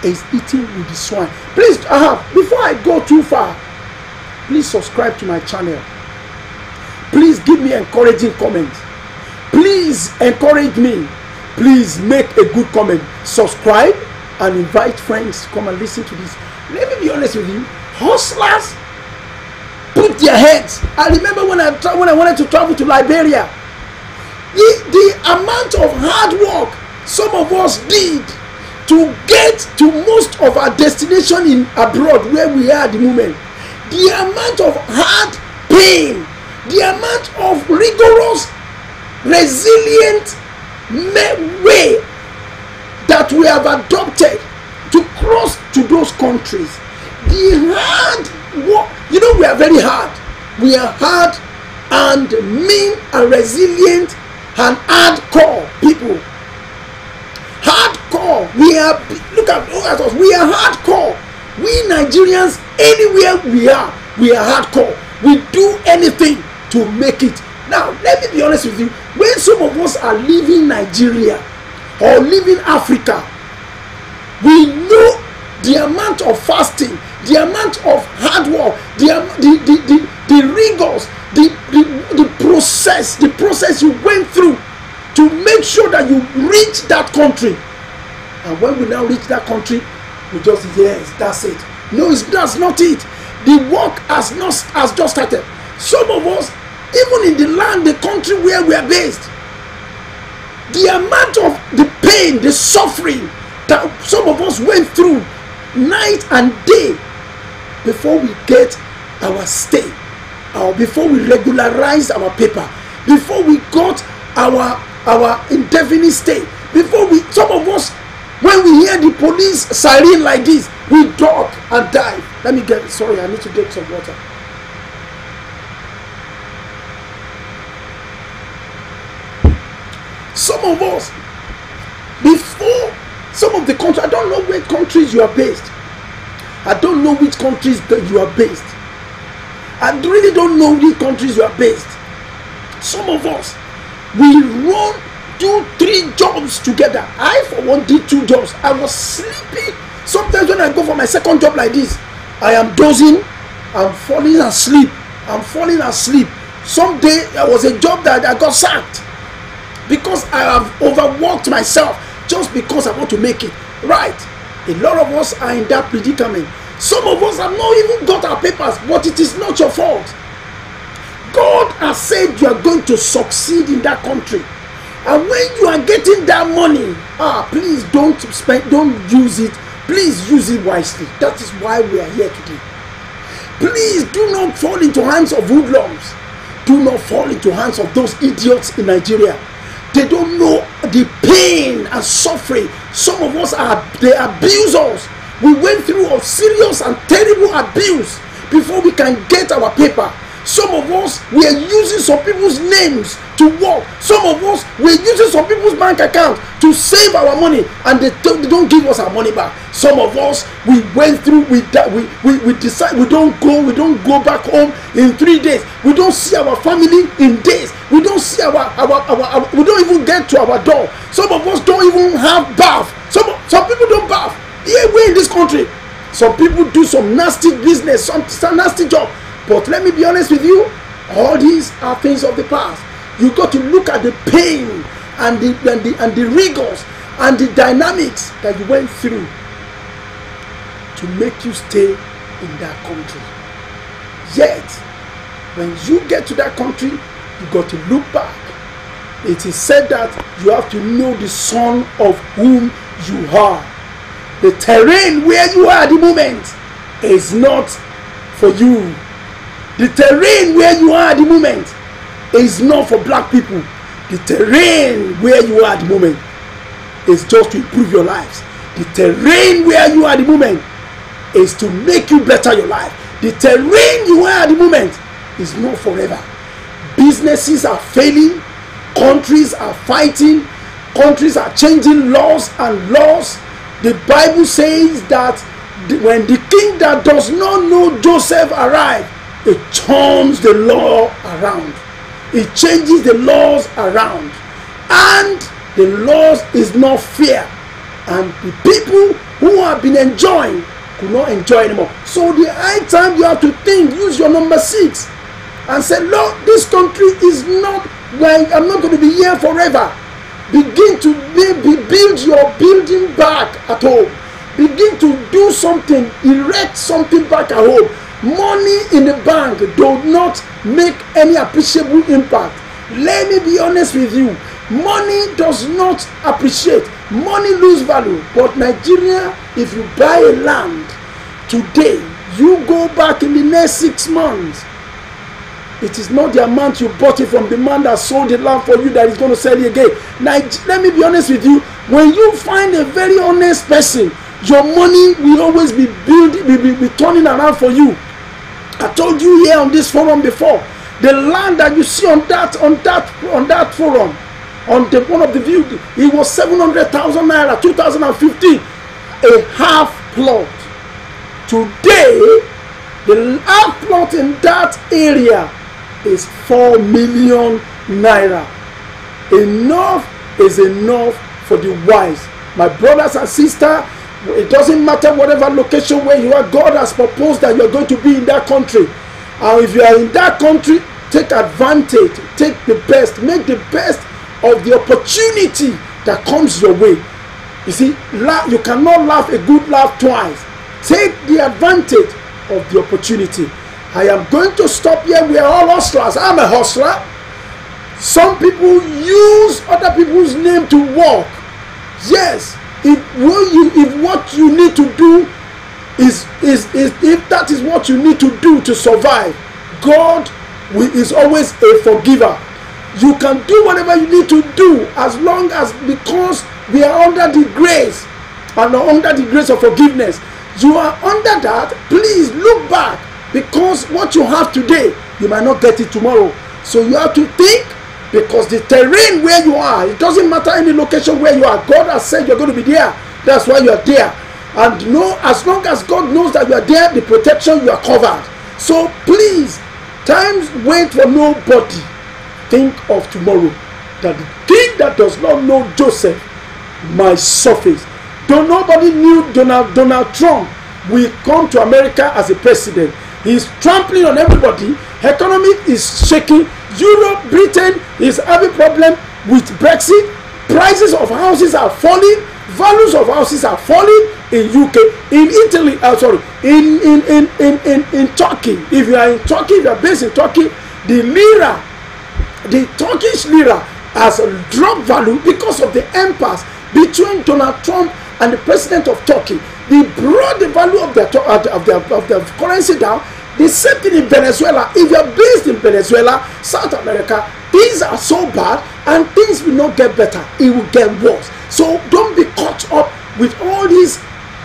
is eating with the swine? Please, before I go too far, please subscribe to my channel. Please give me encouraging comments. Please encourage me. Please make a good comment. Subscribe and invite friends to come and listen to this. Let me be honest with you. Hustlers put their heads. I remember when I wanted to travel to Liberia, the amount of hard work some of us did to get to most of our destination in abroad where we are at the moment, the amount of hard pain, the amount of rigorous, resilient way that we have adopted to cross to those countries, the hard work, you know, we are very hard. We are hard and mean and resilient and hardcore people. Hardcore. We are, look at us. We are hardcore. We Nigerians, anywhere we are hardcore. We do anything to make it. Now, let me be honest with you. When some of us are leaving Nigeria or leaving Africa, we know the amount of fasting, the amount of hard work, the rigors, the process you went through to make sure that you reach that country. And when we now reach that country, we just, yes, that's it. No, that's not it. The work has just started. Some of us, even in the land, the country where we are based, the amount of the pain, the suffering that some of us went through night and day before we get our stay, or before we regularize our paper, before we got our indefinite stay, before we, some of us, when we hear the police siren like this, we duck and dive. Let me get, sorry, I need to get some water. Some of us, before some of the countries, I don't know where countries you are based. I don't know which countries that you are based. I really don't know which countries you are based. Some of us, we run, do 3 jobs together. I, for one, did 2 jobs. I was sleeping. Sometimes when I go for my second job like this, I am dozing, I'm falling asleep. Someday, there was a job that I got sacked because I have overworked myself just because I want to make it right. A lot of us are in that predicament. Some of us have not even got our papers, but it is not your fault. God has said you are going to succeed in that country. And when you are getting that money, please don't use it. Please use it wisely. That is why we are here today. Please do not fall into hands of hoodlums. Do not fall into hands of those idiots in Nigeria. They don't know the pain and suffering. Some of us they abuse us. We went through a serious and terrible abuse before we can get our paper. Some of us, we are using some people's names to work. Some of us, we are using some people's bank account to save our money, and they don't give us our money back. Some of us, we went through, we decide we don't go back home in 3 days. We don't see our family in days. We don't see we don't even get to our door. Some of us don't even have bath. Some people don't bath. Here we're in this country. Some people do some nasty business, some nasty job. But let me be honest with you, all these are things of the past. You got to look at the pain and the rigors and the dynamics that you went through to make you stay in that country. Yet, when you get to that country, you got to look back. It is said that you have to know the son of whom you are. The terrain where you are at the moment is not for you. The terrain where you are at the moment is not for black people. The terrain where you are at the moment is just to improve your lives. The terrain where you are at the moment is to make you better your life. The terrain you are at the moment is not forever. Businesses are failing. Countries are fighting. Countries are changing laws and laws. The Bible says that when the king that does not know Joseph arrives, it turns the law around. It changes the laws around. And the laws is not fair. And the people who have been enjoying could not enjoy anymore. So the high time you have to think, use your number 6 and say, Lord, this country is not like, I'm not going to be here forever. Begin to build your building back at home. Begin to do something, erect something back at home. Money in the bank does not make any appreciable impact. Let me be honest with you. Money does not appreciate. Money lose value. But Nigeria, if you buy a land today, you go back in the next 6 months, it is not the amount you bought it from the man that sold the land for you that is going to sell it again. Now, let me be honest with you. When you find a very honest person, your money will always be turning around for you. I told you here on this forum before, the land that you see on that forum, on the one of the view, it was 700,000 naira, 2015, a half plot. Today, the half plot in that area is 4 million naira. Enough is enough for the wise. My brothers and sisters, it doesn't matter whatever location where you are. God has proposed that you are going to be in that country. And if you are in that country, take advantage, take the best, make the best of the opportunity that comes your way. You see, you cannot laugh a good laugh twice. Take the advantage of the opportunity. I am going to stop here. We are all hustlers. I'm a hustler. Some people use other people's name to work. Yes, if what you need to do is if that is what you need to do to survive, God is always a forgiver. You can do whatever you need to do, as long as, because we are under the grace and under the grace of forgiveness. You are under that. Please look back, because what you have today, you might not get it tomorrow. So you have to think, because the terrain where you are, it doesn't matter any location where you are. God has said you're going to be there. That's why you are there. And no, as long as God knows that you are there, the protection, you are covered. So please, times wait for nobody. Think of tomorrow, that the king that does not know Joseph might surface. Though nobody knew Donald Trump will come to America as a president. He's trampling on everybody. Economy is shaking. Europe, Britain is having problem with Brexit. Prices of houses are falling. Values of houses are falling in UK, in Italy. In Turkey. If you are in Turkey, if you are based in Turkey, the lira, the Turkish lira has dropped value because of the impasse between Donald Trump and the president of Turkey. They brought the value of the currency down. The same thing in Venezuela. If you are based in Venezuela, South America, things are so bad and things will not get better. It will get worse. So don't be caught up with all these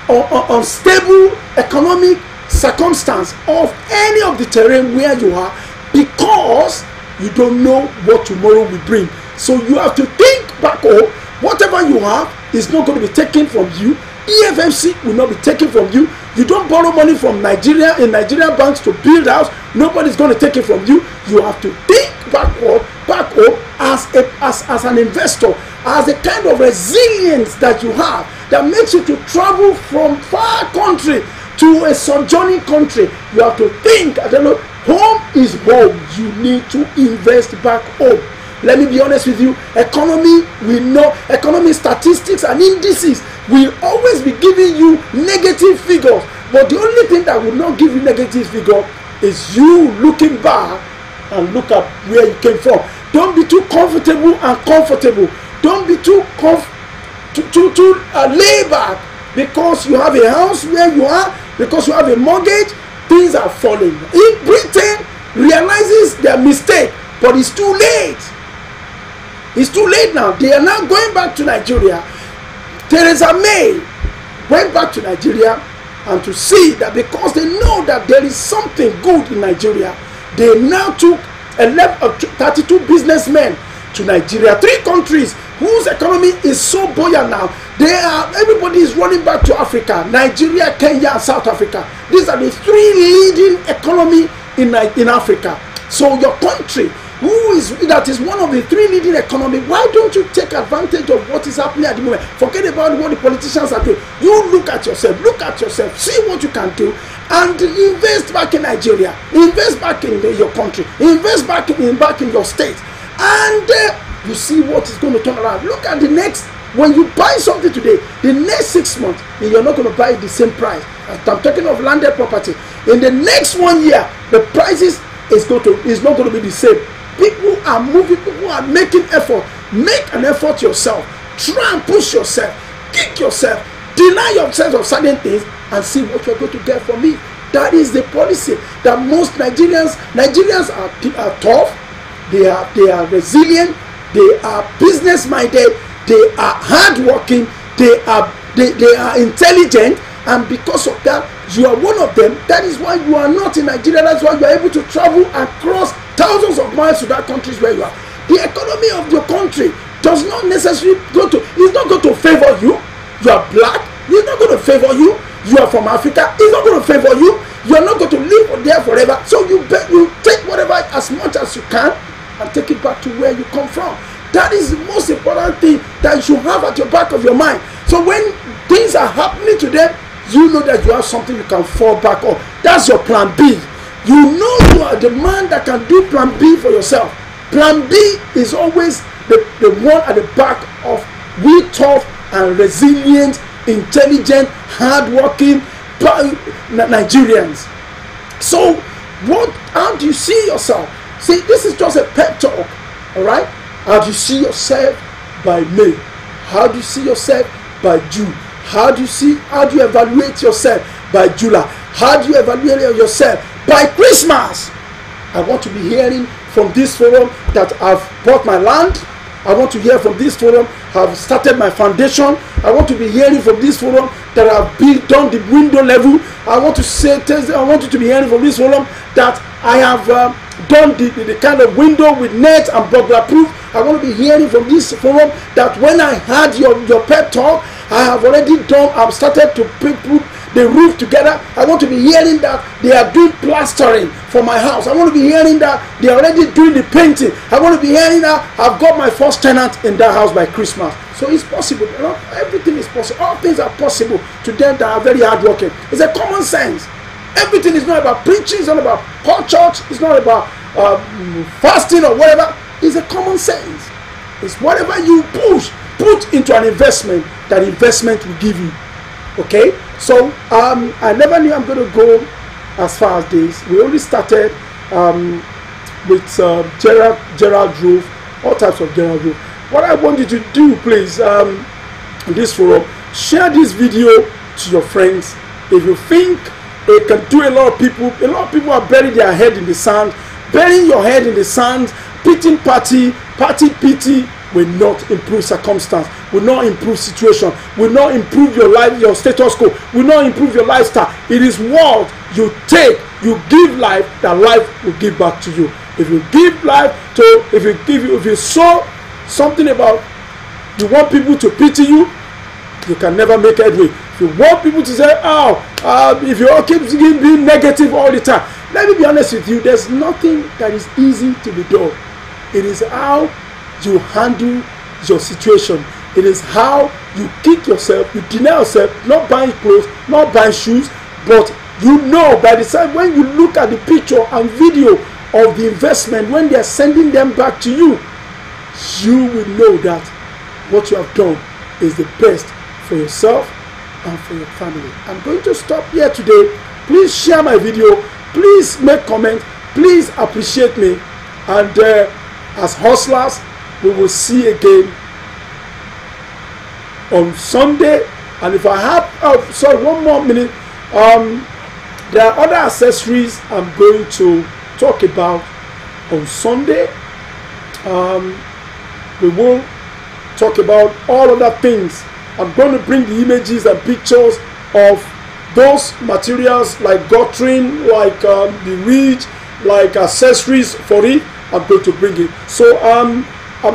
unstable economic circumstance of any of the terrain where you are, because you don't know what tomorrow will bring. So you have to think back home. Whatever you have is not going to be taken from you. EFMC will not be taken from you. You don't borrow money from Nigeria in Nigerian banks to build house. Nobody's going to take it from you. You have to think backward, back home, as an investor, as a kind of resilience that you have that makes you to travel from far country to a sojourning country. You have to think, I don't know, home is home. You need to invest back home. Let me be honest with you. Economy, we know, economic statistics and indices will always be giving you negative figures. But the only thing that will not give you negative figure is you looking back and look at where you came from. Don't be too comfortable and comfortable. Don't be too laid back because you have a house where you are, because you have a mortgage. Things are falling. If Britain realizes their mistake, but it's too late. It's too late now. They are now going back to Nigeria. Theresa May went back to Nigeria, and to see that because they know that there is something good in Nigeria, they now took 32 businessmen to Nigeria. 3 countries whose economy is so buoyant now. Everybody is running back to Africa. Nigeria, Kenya, and South Africa. These are the 3 leading economy in Africa. So your country, that is one of the 3 leading economy, why don't you take advantage of what is happening at the moment? Forget about what the politicians are doing. You look at yourself, see what you can do, and invest back in Nigeria, invest back in your country, invest back in your state, and you see what is going to turn around. Look at the next, when you buy something today, the next 6 months, you're not going to buy it the same price. I'm talking of landed property. In the next 1 year, the prices is not going to be the same. People are moving, people are making effort. Make an effort yourself. Try and push yourself. Kick yourself. Deny yourself of certain things and see what you're going to get from it. That is the policy that most Nigerians are tough. They are resilient. They are business minded. They are hardworking. They are intelligent. And because of that, you are one of them. That is why you are not in Nigeria. That's why you are able to travel across thousands of miles to that countries where you are. The economy of your country does not necessarily it's not going to favor you. You are black, it's not going to favor you. You are from Africa, it's not going to favor you. You are not going to live there forever. So you take whatever as much as you can and take it back to where you come from. That is the most important thing that you should have at your back of your mind. So when things are happening to them, you know that you have something you can fall back on. That's your plan B. You know you are the man that can do plan B for yourself. Plan B is always the one at the back of we tough and resilient, intelligent, hardworking Nigerians. So how do you see yourself? See, this is just a pep talk, all right? How do you see yourself by May? How do you see yourself by June? How do you evaluate yourself by July? How do you evaluate yourself by Christmas? I want to be hearing from this forum that I've bought my land. I want to hear from this forum I've started my foundation. I want to be hearing from this forum that I've done the window level. I want you to be hearing from this forum that I have done the kind of window with net and burglar proof. I want to be hearing from this forum that when I had your pep talk, I have already done, I've started to put the roof together. I want to be hearing that they are doing plastering for my house. I want to be hearing that they are already doing the painting. I want to be hearing that I've got my first tenant in that house by Christmas. So it's possible. You know, everything is possible. All things are possible to them that are very hardworking. It's a common sense. Everything is not about preaching. It's not about hot church. It's not about fasting or whatever. It's a common sense. It's whatever you put into an investment, that investment will give you. Okay, so I never knew I'm going to go as far as this. We only started with Gerad roof, all types of Gerad roof. What I want you to do, please, in this forum, share this video to your friends. If you think it can do a lot of people are burying their head in the sand. Burying your head in the sand, pitting party pity will not improve circumstance, will not improve situation, will not improve your life, your status quo, will not improve your lifestyle. It is what you take, you give life, that life will give back to you. If you give life to, if you sow something about, you want people to pity you, you can never make headway. If you want people to say, if you all keep being negative all the time, let me be honest with you, there's nothing that is easy to be done. It is how you handle your situation. It is how you kick yourself, you deny yourself, not buying clothes, not buying shoes, but you know by the time when you look at the picture and video of the investment, when they are sending them back to you, you will know that what you have done is the best for yourself and for your family. I'm going to stop here today. Please share my video. Please make comments. Please appreciate me. And as hustlers, we will see again on Sunday. And if I have, sorry, one more minute. There are other accessories I'm going to talk about on Sunday. We will talk about all other things. I'm going to bring the images and pictures of those materials like guttering, like the ridge, like accessories for it. I'm going to bring it. So I'm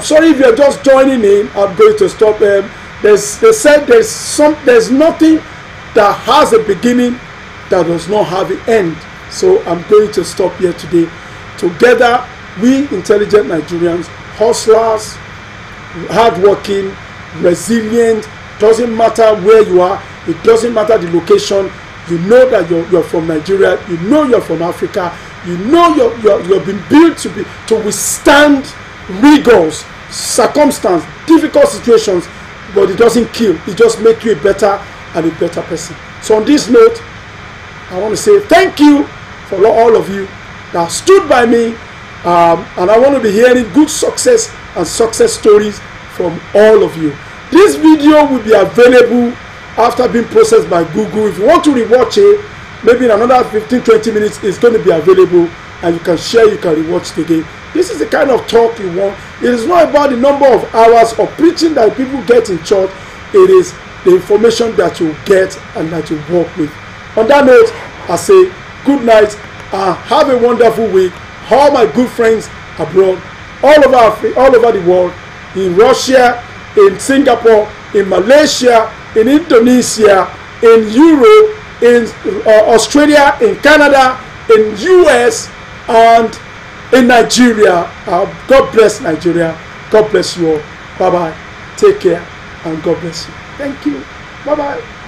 sorry if you're just joining in. I'm going to stop. They said there's nothing that has a beginning that does not have an end. So I'm going to stop here today. Together, we intelligent Nigerians, hustlers, hardworking, resilient. Doesn't matter where you are. It doesn't matter the location. You know that you're from Nigeria. You know you're from Africa. You know you've been built to withstand rigors, circumstance, difficult situations. But it doesn't kill. It just makes you a better and a better person. So on this note, I want to say thank you for all of you that stood by me. And I want to be hearing good success and success stories from all of you. This video will be available after being processed by Google. If you want to rewatch it, maybe in another 15-20 minutes, it's going to be available and you can share, you can rewatch it again. This is the kind of talk you want. It is not about the number of hours of preaching that people get in church. It is the information that you get and that you work with. On that note, I say good night and have a wonderful week. All my good friends abroad, all over Africa, all over the world, in Russia, in Singapore, in Malaysia, in Indonesia, in Europe, in Australia, in Canada, in US, and in Nigeria. God bless Nigeria. God bless you all. Bye-bye. Take care and God bless you. Thank you. Bye-bye.